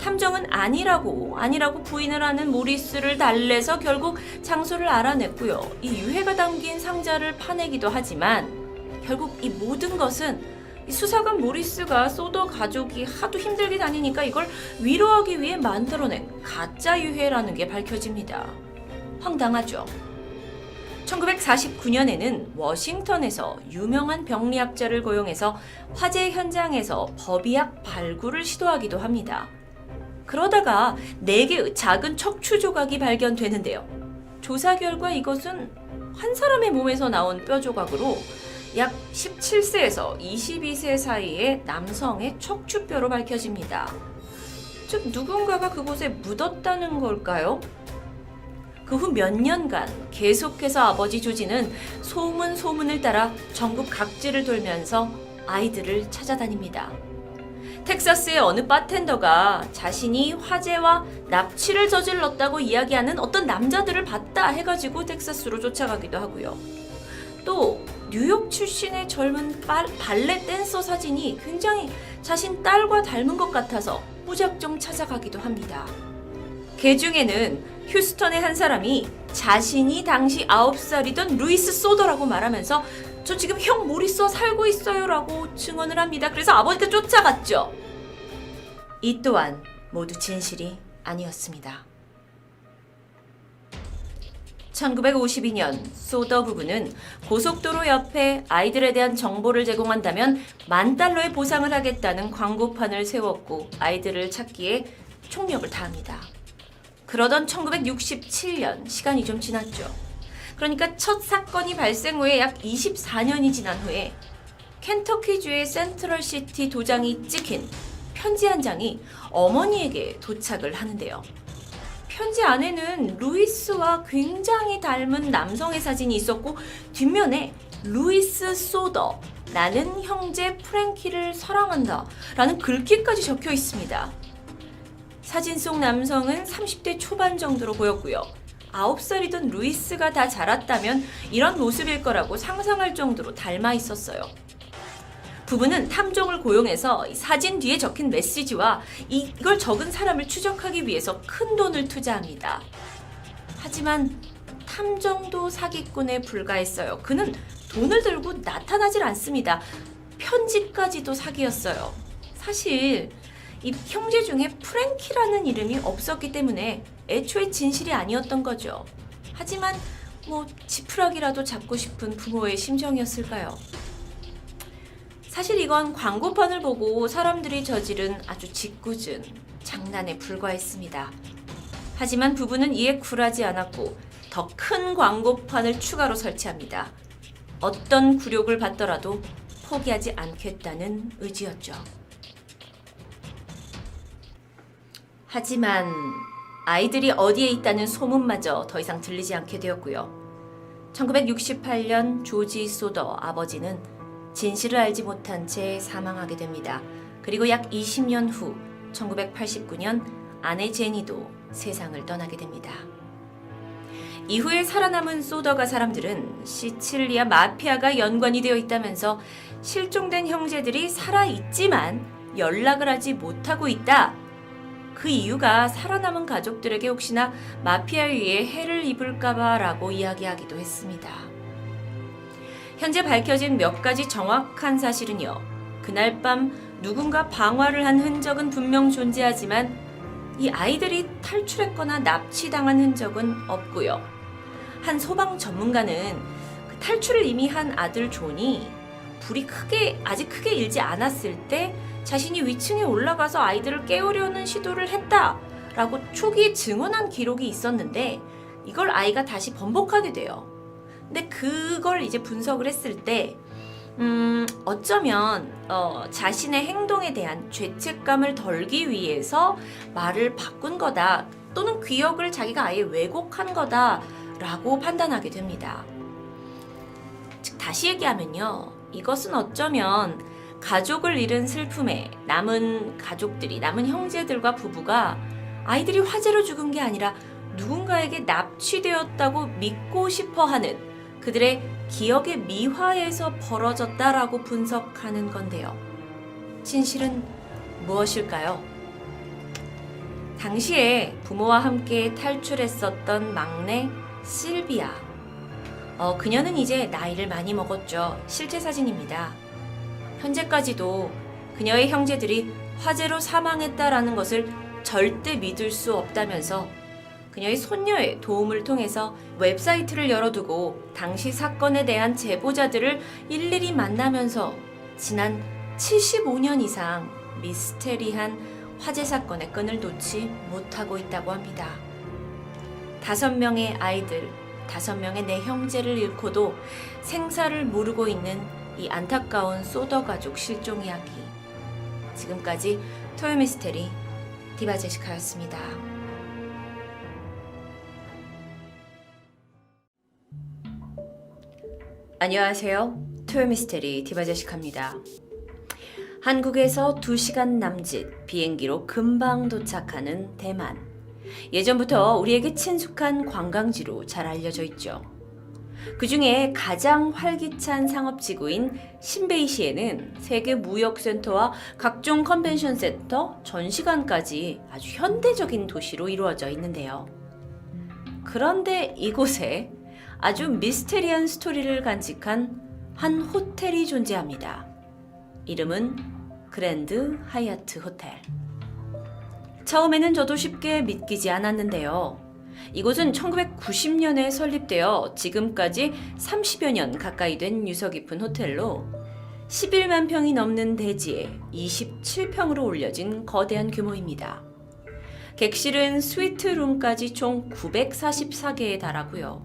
탐정은 아니라고 부인을 하는 모리스를 달래서 결국 장소를 알아냈고요. 이 유해가 담긴 상자를 파내기도 하지만 결국 이 모든 것은 이 수사관 모리스가 소더 가족이 하도 힘들게 다니니까 이걸 위로하기 위해 만들어낸 가짜 유해라는 게 밝혀집니다. 황당하죠. 1949년에는 워싱턴에서 유명한 병리학자를 고용해서 화재 현장에서 법의학 발굴을 시도하기도 합니다. 그러다가 4개의 작은 척추 조각이 발견되는데요. 조사 결과 이것은 한 사람의 몸에서 나온 뼈 조각으로 약 17세에서 22세 사이의 남성의 척추뼈로 밝혀집니다. 즉 누군가가 그곳에 묻었다는 걸까요? 그 후 몇 년간 계속해서 아버지 조지는 소문을 따라 전국 각지를 돌면서 아이들을 찾아다닙니다. 텍사스의 어느 바텐더가 자신이 화재와 납치를 저질렀다고 이야기하는 어떤 남자들을 봤다 해가지고 텍사스로 쫓아가기도 하고요. 또 뉴욕 출신의 젊은 발레 댄서 사진이 굉장히 자신 딸과 닮은 것 같아서 무작정 찾아가기도 합니다. 그 중에는 휴스턴의 한 사람이 자신이 당시 9살이던 루이스 소더라고 말하면서 저 지금 형 모리스와 살고 있어요 라고 증언을 합니다. 그래서 아버지가 쫓아갔죠. 이 또한 모두 진실이 아니었습니다. 1952년 소더 부부는 고속도로 옆에 아이들에 대한 정보를 제공한다면 $10,000의 보상을 하겠다는 광고판을 세웠고 아이들을 찾기에 총력을 다합니다. 그러던 1967년, 시간이 좀 지났죠. 그러니까 첫 사건이 발생 후에 약 24년이 지난 후에 켄터키주의 센트럴시티 도장이 찍힌 편지 한 장이 어머니에게 도착을 하는데요. 편지 안에는 루이스와 굉장히 닮은 남성의 사진이 있었고 뒷면에 루이스 소더, 나는 형제 프랭키를 사랑한다 라는 글귀까지 적혀 있습니다. 사진 속 남성은 30대 초반 정도로 보였고요. 9살이던 루이스가 다 자랐다면 이런 모습일 거라고 상상할 정도로 닮아 있었어요. 부부는 탐정을 고용해서 사진 뒤에 적힌 메시지와 이걸 적은 사람을 추적하기 위해서 큰 돈을 투자합니다. 하지만 탐정도 사기꾼에 불과했어요. 그는 돈을 들고 나타나질 않습니다. 편지까지도 사기였어요. 사실 이 형제 중에 프랭키라는 이름이 없었기 때문에 애초에 진실이 아니었던 거죠. 하지만 지푸라기라도 잡고 싶은 부모의 심정이었을까요? 사실 이건 광고판을 보고 사람들이 저지른 아주 짓궂은 장난에 불과했습니다. 하지만 부부는 이에 굴하지 않았고 더 큰 광고판을 추가로 설치합니다. 어떤 굴욕을 받더라도 포기하지 않겠다는 의지였죠. 하지만 아이들이 어디에 있다는 소문마저 더 이상 들리지 않게 되었고요. 1968년 조지 소더 아버지는 진실을 알지 못한 채 사망하게 됩니다. 그리고 약 20년 후 1989년 아내 제니도 세상을 떠나게 됩니다. 이후에 살아남은 소더가 사람들은 시칠리아 마피아가 연관이 되어 있다면서 실종된 형제들이 살아있지만 연락을 하지 못하고 있다. 그 이유가 살아남은 가족들에게 혹시나 마피아에 의해 해를 입을까봐 라고 이야기하기도 했습니다. 현재 밝혀진 몇 가지 정확한 사실은요. 그날 밤 누군가 방화를 한 흔적은 분명 존재하지만 이 아이들이 탈출했거나 납치당한 흔적은 없고요. 한 소방 전문가는 그 탈출을 이미 한 아들 존이 불이 아직 크게 일지 않았을 때 자신이 위층에 올라가서 아이들을 깨우려는 시도를 했다라고 초기에 증언한 기록이 있었는데 이걸 아이가 다시 번복하게 돼요. 근데 그걸 이제 분석을 했을 때 어쩌면 자신의 행동에 대한 죄책감을 덜기 위해서 말을 바꾼 거다 또는 기억을 자기가 아예 왜곡한 거다라고 판단하게 됩니다. 즉 다시 얘기하면요. 이것은 어쩌면 가족을 잃은 슬픔에 남은 형제들과 부부가 아이들이 화재로 죽은 게 아니라 누군가에게 납치되었다고 믿고 싶어하는 그들의 기억의 미화에서 벌어졌다라고 분석하는 건데요. 진실은 무엇일까요? 당시에 부모와 함께 탈출했었던 막내 실비아. 그녀는 이제 나이를 많이 먹었죠. 실제 사진입니다. 현재까지도 그녀의 형제들이 화재로 사망했다라는 것을 절대 믿을 수 없다면서 그녀의 손녀의 도움을 통해서 웹사이트를 열어두고 당시 사건에 대한 제보자들을 일일이 만나면서 지난 75년 이상 미스테리한 화재 사건의 끈을 놓지 못하고 있다고 합니다. 5명의 아이들, 5명의 내 형제를 잃고도 생사를 모르고 있는 이 안타까운 소더 가족 실종 이야기. 지금까지 토요미스테리 디바제시카였습니다. 안녕하세요. 토요미스테리 디바제시카입니다. 한국에서 2시간 남짓 비행기로 금방 도착하는 대만. 예전부터 우리에게 친숙한 관광지로 잘 알려져 있죠. 그 중에 가장 활기찬 상업지구인 신베이시에는 세계 무역센터와 각종 컨벤션 센터, 전시관까지 아주 현대적인 도시로 이루어져 있는데요. 그런데 이곳에 아주 미스테리한 스토리를 간직한 한 호텔이 존재합니다. 이름은 그랜드 하얏트 호텔. 처음에는 저도 쉽게 믿기지 않았는데요. 이곳은 1990년에 설립되어 지금까지 30여 년 가까이 된 유서 깊은 호텔로 11만 평이 넘는 대지에 27평으로 올려진 거대한 규모입니다. 객실은 스위트룸까지 총 944개에 달하고요.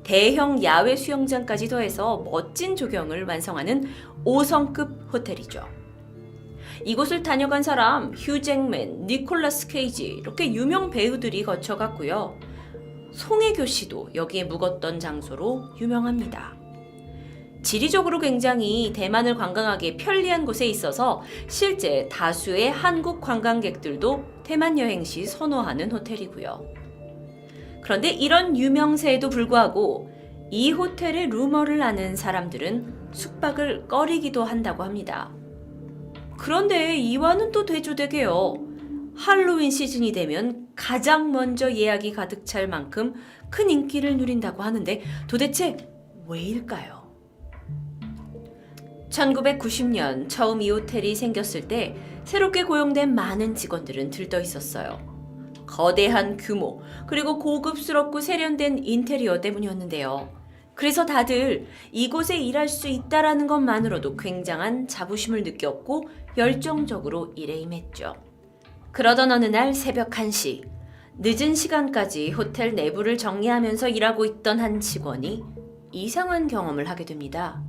대형 야외 수영장까지 더해서 멋진 조경을 완성하는 5성급 호텔이죠. 이곳을 다녀간 사람 휴 잭맨, 니콜라스 케이지 이렇게 유명 배우들이 거쳐갔고요. 송혜교 씨도 여기에 묵었던 장소로 유명합니다. 지리적으로 굉장히 대만을 관광하기 편리한 곳에 있어서 실제 다수의 한국 관광객들도 대만 여행 시 선호하는 호텔이고요. 그런데 이런 유명세에도 불구하고 이 호텔의 루머를 아는 사람들은 숙박을 꺼리기도 한다고 합니다. 그런데 이와는 또 대조되게요. 할로윈 시즌이 되면 가장 먼저 예약이 가득 찰 만큼 큰 인기를 누린다고 하는데 도대체 왜일까요? 1990년 처음 이 호텔이 생겼을 때 새롭게 고용된 많은 직원들은 들떠 있었어요. 거대한 규모, 그리고 고급스럽고 세련된 인테리어 때문이었는데요. 그래서 다들 이곳에 일할 수 있다라는 것만으로도 굉장한 자부심을 느꼈고 열정적으로 일에 임했죠. 그러던 어느 날 새벽 1시, 늦은 시간까지 호텔 내부를 정리하면서 일하고 있던 한 직원이 이상한 경험을 하게 됩니다.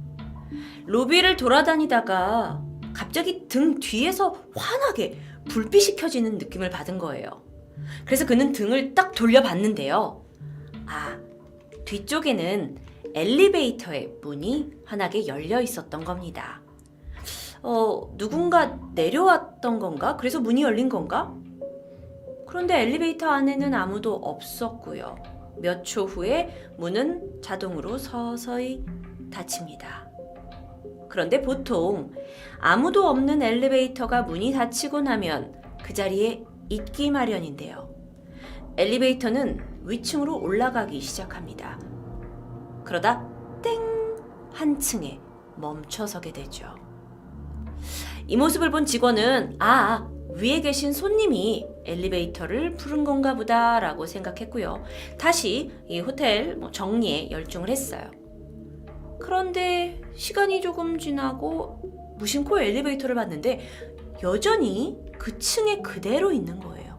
로비를 돌아다니다가 갑자기 등 뒤에서 환하게 불빛이 켜지는 느낌을 받은 거예요. 그래서 그는 등을 딱 돌려봤는데요. 뒤쪽에는 엘리베이터의 문이 환하게 열려 있었던 겁니다. 누군가 내려왔던 건가? 그래서 문이 열린 건가? 그런데 엘리베이터 안에는 아무도 없었고요. 몇 초 후에 문은 자동으로 서서히 닫힙니다. 그런데 보통 아무도 없는 엘리베이터가 문이 닫히고 나면 그 자리에 있기 마련인데요. 엘리베이터는 위층으로 올라가기 시작합니다. 그러다 땡! 한 층에 멈춰서게 되죠. 이 모습을 본 직원은 위에 계신 손님이 엘리베이터를 부른 건가 보다 라고 생각했고요. 다시 이 호텔 정리에 열중을 했어요. 그런데 시간이 조금 지나고 무심코 엘리베이터를 봤는데 여전히 그 층에 그대로 있는 거예요.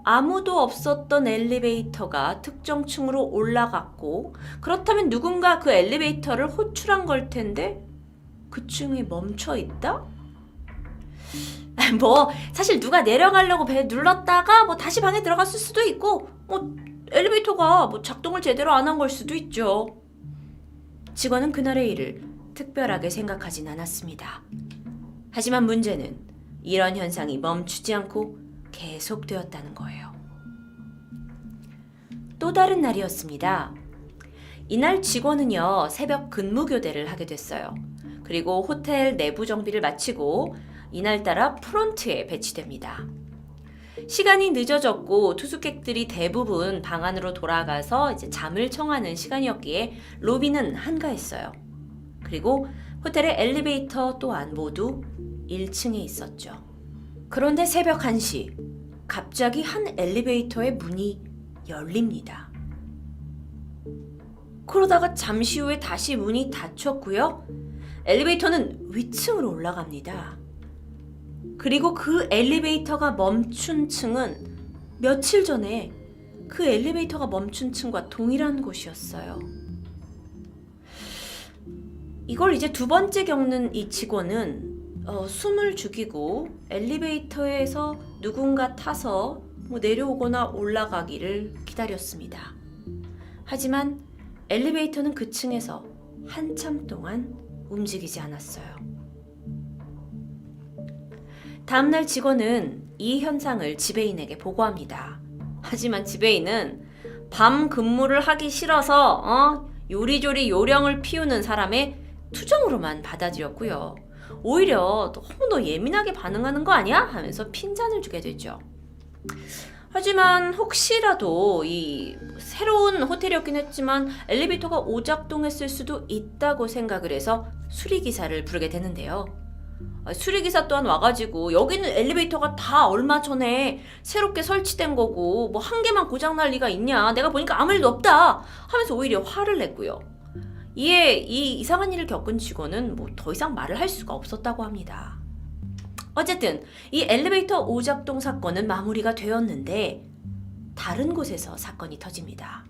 아무도 없었던 엘리베이터가 특정 층으로 올라갔고 그렇다면 누군가 그 엘리베이터를 호출한 걸 텐데 그 층에 멈춰 있다? 사실 누가 내려가려고 배 눌렀다가 다시 방에 들어갔을 수도 있고 엘리베이터가 작동을 제대로 안 한 걸 수도 있죠. 직원은 그날의 일을 특별하게 생각하진 않았습니다. 하지만 문제는 이런 현상이 멈추지 않고 계속되었다는 거예요. 또 다른 날이었습니다. 이날 직원은요, 새벽 근무교대를 하게 됐어요. 그리고 호텔 내부 정비를 마치고 이날따라 프론트에 배치됩니다. 시간이 늦어졌고 투숙객들이 대부분 방 안으로 돌아가서 이제 잠을 청하는 시간이었기에 로비는 한가했어요. 그리고 호텔의 엘리베이터 또한 모두 1층에 있었죠. 그런데 새벽 1시, 갑자기 한 엘리베이터의 문이 열립니다. 그러다가 잠시 후에 다시 문이 닫혔고요. 엘리베이터는 위층으로 올라갑니다. 그리고 그 엘리베이터가 멈춘 층은 며칠 전에 그 엘리베이터가 멈춘 층과 동일한 곳이었어요. 이걸 이제 두 번째 겪는 이 직원은 숨을 죽이고 엘리베이터에서 누군가 타서 내려오거나 올라가기를 기다렸습니다. 하지만 엘리베이터는 그 층에서 한참 동안 움직이지 않았어요. 다음날 직원은 이 현상을 지배인에게 보고합니다. 하지만 지배인은 밤 근무를 하기 싫어서 요리조리 요령을 피우는 사람의 투정으로만 받아들였고요. 오히려 너무 너 예민하게 반응하는 거 아니야? 하면서 핀잔을 주게 되죠. 하지만 혹시라도 이 새로운 호텔이었긴 했지만 엘리베이터가 오작동했을 수도 있다고 생각을 해서 수리기사를 부르게 되는데요. 수리기사 또한 와가지고 여기는 엘리베이터가 다 얼마 전에 새롭게 설치된 거고 뭐 한 개만 고장날 리가 있냐, 내가 보니까 아무 일도 없다 하면서 오히려 화를 냈고요. 이에 이 이상한 일을 겪은 직원은 뭐 더 이상 말을 할 수가 없었다고 합니다. 어쨌든 이 엘리베이터 오작동 사건은 마무리가 되었는데 다른 곳에서 사건이 터집니다.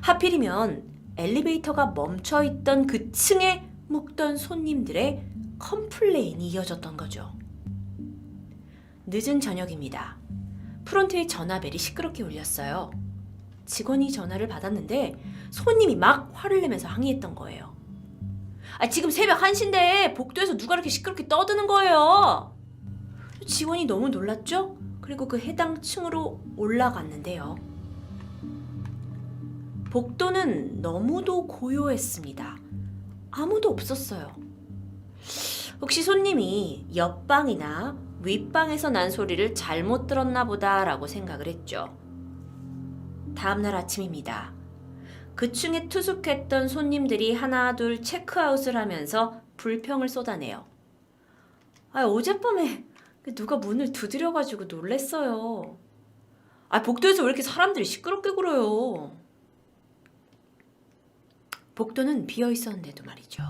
하필이면 엘리베이터가 멈춰있던 그 층에 묵던 손님들의 컴플레인이 이어졌던 거죠. 늦은 저녁입니다. 프론트의 전화벨이 시끄럽게 울렸어요. 직원이 전화를 받았는데 손님이 막 화를 내면서 항의했던 거예요. 지금 새벽 1시인데 복도에서 누가 이렇게 시끄럽게 떠드는 거예요. 직원이 너무 놀랐죠? 그리고 그 해당 층으로 올라갔는데요. 복도는 너무도 고요했습니다. 아무도 없었어요. 혹시 손님이 옆방이나 윗방에서 난 소리를 잘못 들었나 보다라고 생각을 했죠. 다음날 아침입니다. 그 층에 투숙했던 손님들이 하나 둘 체크아웃을 하면서 불평을 쏟아내요. 어젯밤에 누가 문을 두드려가지고 놀랬어요. 복도에서 왜 이렇게 사람들이 시끄럽게 굴어요. 복도는 비어 있었는데도 말이죠.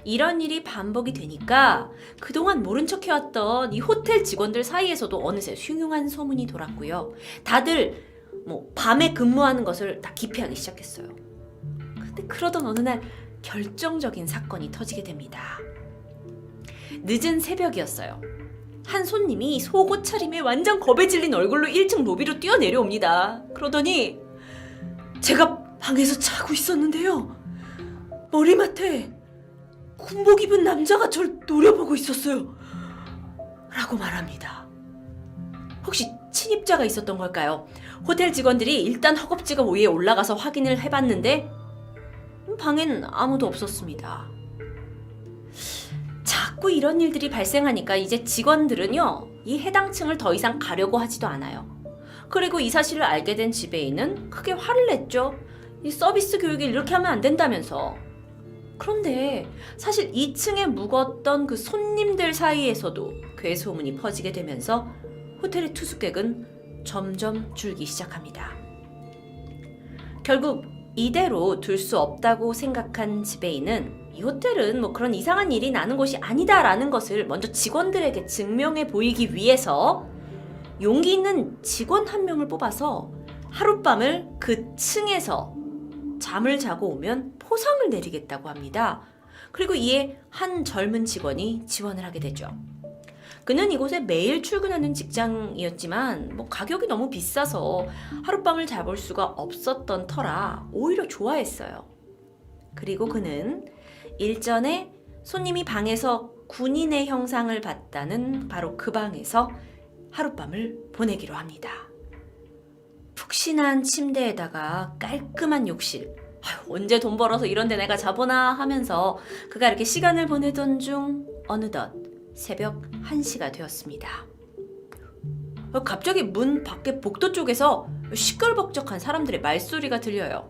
이런 일이 반복이 되니까 그동안 모른 척 해왔던 이 호텔 직원들 사이에서도 어느새 흉흉한 소문이 돌았고요. 다들 밤에 근무하는 것을 다 기피하기 시작했어요. 근데 그러던 어느 날 결정적인 사건이 터지게 됩니다. 늦은 새벽이었어요. 한 손님이 속옷 차림에 완전 겁에 질린 얼굴로 1층 로비로 뛰어내려옵니다. 그러더니 제가 방에서 자고 있었는데요. 머리맡에 군복 입은 남자가 절 노려보고 있었어요. 라고 말합니다. 혹시 침입자가 있었던 걸까요? 호텔 직원들이 일단 허겁지겁 위에 올라가서 확인을 해봤는데 방엔 아무도 없었습니다. 자꾸 이런 일들이 발생하니까 이제 직원들은요, 이 해당 층을 더 이상 가려고 하지도 않아요. 그리고 이 사실을 알게 된 지배인은 크게 화를 냈죠. 이 서비스 교육을 이렇게 하면 안 된다면서. 그런데 사실 2층에 묵었던 그 손님들 사이에서도 괴소문이 퍼지게 되면서 호텔의 투숙객은 점점 줄기 시작합니다. 결국 이대로 둘 수 없다고 생각한 지배인은 이 호텔은 그런 이상한 일이 나는 곳이 아니다라는 것을 먼저 직원들에게 증명해 보이기 위해서 용기 있는 직원 한 명을 뽑아서 하룻밤을 그 층에서 잠을 자고 오면 포상을 내리겠다고 합니다. 그리고 이에 한 젊은 직원이 지원을 하게 되죠. 그는 이곳에 매일 출근하는 직장이었지만 가격이 너무 비싸서 하룻밤을 자볼 수가 없었던 터라 오히려 좋아했어요. 그리고 그는 일전에 손님이 방에서 군인의 형상을 봤다는 바로 그 방에서 하룻밤을 보내기로 합니다. 푹신한 침대에다가 깔끔한 욕실. 언제 돈 벌어서 이런 데 내가 자보나 하면서 그가 이렇게 시간을 보내던 중 어느덧 새벽 1시가 되었습니다. 갑자기 문 밖에 복도 쪽에서 시끌벅적한 사람들의 말소리가 들려요.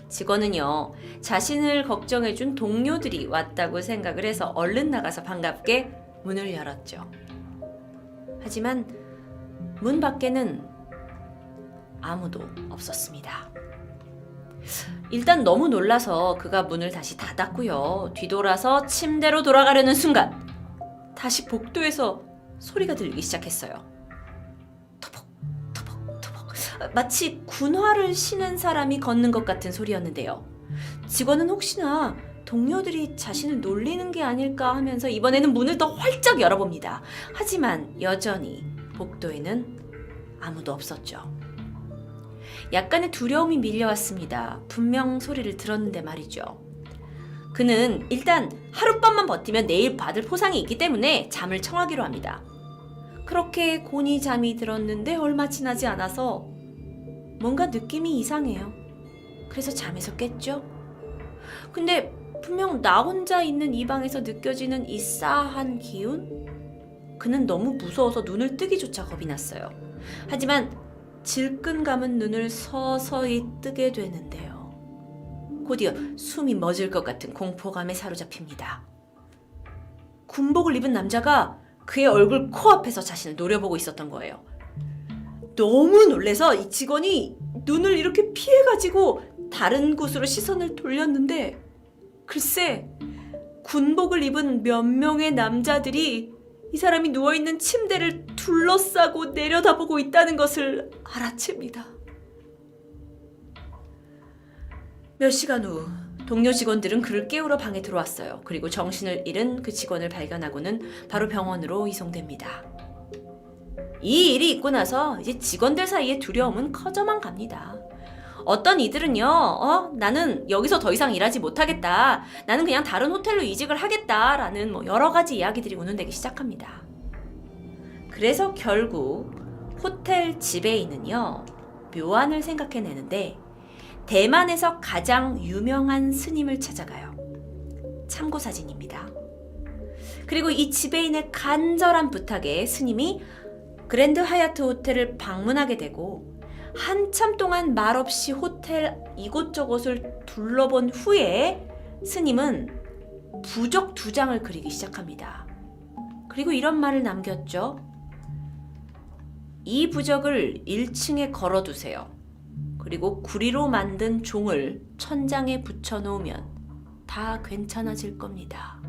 직원은요, 자신을 걱정해준 동료들이 왔다고 생각을 해서 얼른 나가서 반갑게 문을 열었죠. 하지만 문 밖에는 아무도 없었습니다. 일단 너무 놀라서 그가 문을 다시 닫았고요. 뒤돌아서 침대로 돌아가려는 순간 다시 복도에서 소리가 들리기 시작했어요. 토복, 토복, 토복. 마치 군화를 신은 사람이 걷는 것 같은 소리였는데요. 직원은 혹시나 동료들이 자신을 놀리는 게 아닐까 하면서 이번에는 문을 더 활짝 열어봅니다. 하지만 여전히 복도에는 아무도 없었죠. 약간의 두려움이 밀려왔습니다. 분명 소리를 들었는데 말이죠. 그는 일단 하룻밤만 버티면 내일 받을 포상이 있기 때문에 잠을 청하기로 합니다. 그렇게 곤히 잠이 들었는데 얼마 지나지 않아서 뭔가 느낌이 이상해요. 그래서 잠에서 깼죠. 근데 분명 나 혼자 있는 이 방에서 느껴지는 이 싸한 기운? 그는 너무 무서워서 눈을 뜨기조차 겁이 났어요. 하지만 질끈 감은 눈을 서서히 뜨게 되는데요. 곧이어 숨이 멎을 것 같은 공포감에 사로잡힙니다. 군복을 입은 남자가 그의 얼굴 코앞에서 자신을 노려보고 있었던 거예요. 너무 놀라서 이 직원이 눈을 이렇게 피해가지고 다른 곳으로 시선을 돌렸는데 글쎄 군복을 입은 몇 명의 남자들이 이 사람이 누워있는 침대를 둘러싸고 내려다보고 있다는 것을 알아챕니다. 몇 시간 후 동료 직원들은 그를 깨우러 방에 들어왔어요. 그리고 정신을 잃은 그 직원을 발견하고는 바로 병원으로 이송됩니다. 이 일이 있고 나서 이제 직원들 사이의 두려움은 커져만 갑니다. 어떤 이들은요, 나는 여기서 더 이상 일하지 못하겠다. 나는 그냥 다른 호텔로 이직을 하겠다라는 여러 가지 이야기들이 운운되기 시작합니다. 그래서 결국 호텔 지배인은요, 묘안을 생각해내는데 대만에서 가장 유명한 스님을 찾아가요. 참고 사진입니다. 그리고 이 지배인의 간절한 부탁에 스님이 그랜드 하얏트 호텔을 방문하게 되고 한참 동안 말없이 호텔 이곳저곳을 둘러본 후에 스님은 부적 2장을 그리기 시작합니다. 그리고 이런 말을 남겼죠. 이 부적을 1층에 걸어두세요. 그리고 구리로 만든 종을 천장에 붙여놓으면 다 괜찮아질 겁니다.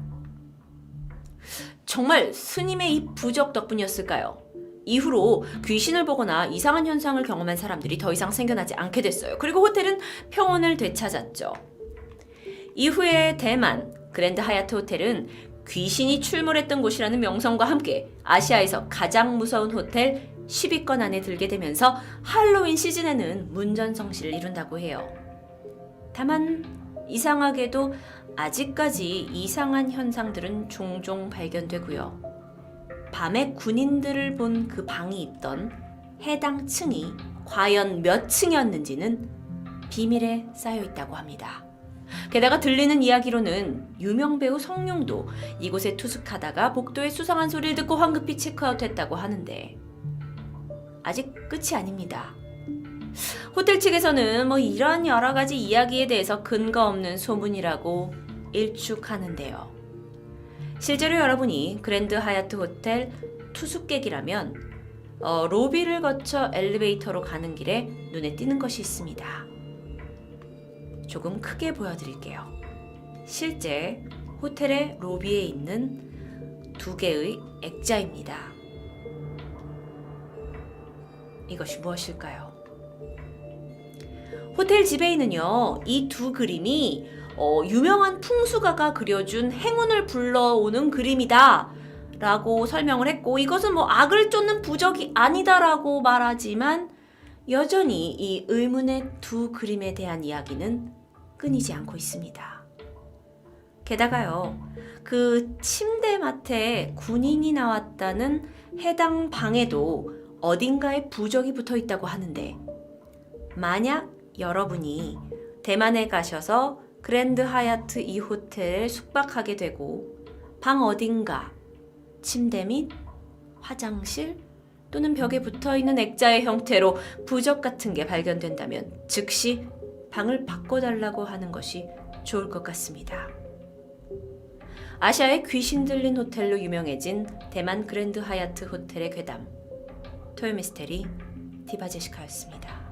정말 스님의 이 부적 덕분이었을까요? 이후로 귀신을 보거나 이상한 현상을 경험한 사람들이 더 이상 생겨나지 않게 됐어요. 그리고 호텔은 평온을 되찾았죠. 이후에 대만 그랜드 하얏트 호텔은 귀신이 출몰했던 곳이라는 명성과 함께 아시아에서 가장 무서운 호텔 10위권 안에 들게 되면서 할로윈 시즌에는 문전성시를 이룬다고 해요. 다만 이상하게도 아직까지 이상한 현상들은 종종 발견되고요. 밤에 군인들을 본 그 방이 있던 해당 층이 과연 몇 층이었는지는 비밀에 쌓여 있다고 합니다. 게다가 들리는 이야기로는 유명 배우 성룡도 이곳에 투숙하다가 복도에 수상한 소리를 듣고 황급히 체크아웃했다고 하는데 아직 끝이 아닙니다. 호텔 측에서는 이런 여러 가지 이야기에 대해서 근거 없는 소문이라고 일축하는데요. 실제로 여러분이 그랜드 하얏트 호텔 투숙객이라면 로비를 거쳐 엘리베이터로 가는 길에 눈에 띄는 것이 있습니다. 조금 크게 보여드릴게요. 실제 호텔의 로비에 있는 2개의 액자입니다. 이것이 무엇일까요? 호텔 지배인은요, 이 2 그림이 유명한 풍수가가 그려준 행운을 불러오는 그림이다 라고 설명을 했고, 이것은 악을 쫓는 부적이 아니다 라고 말하지만 여전히 이 의문의 2 그림에 대한 이야기는 끊이지 않고 있습니다. 게다가요, 그 침대맡에 군인이 나왔다는 해당 방에도 어딘가에 부적이 붙어 있다고 하는데, 만약 여러분이 대만에 가셔서 그랜드 하얏트 이 호텔에 숙박하게 되고 방 어딘가 침대 및 화장실 또는 벽에 붙어있는 액자의 형태로 부적 같은 게 발견된다면 즉시 방을 바꿔달라고 하는 것이 좋을 것 같습니다. 아시아의 귀신 들린 호텔로 유명해진 대만 그랜드 하얏트 호텔의 괴담, 토요미스테리 디바제시카였습니다.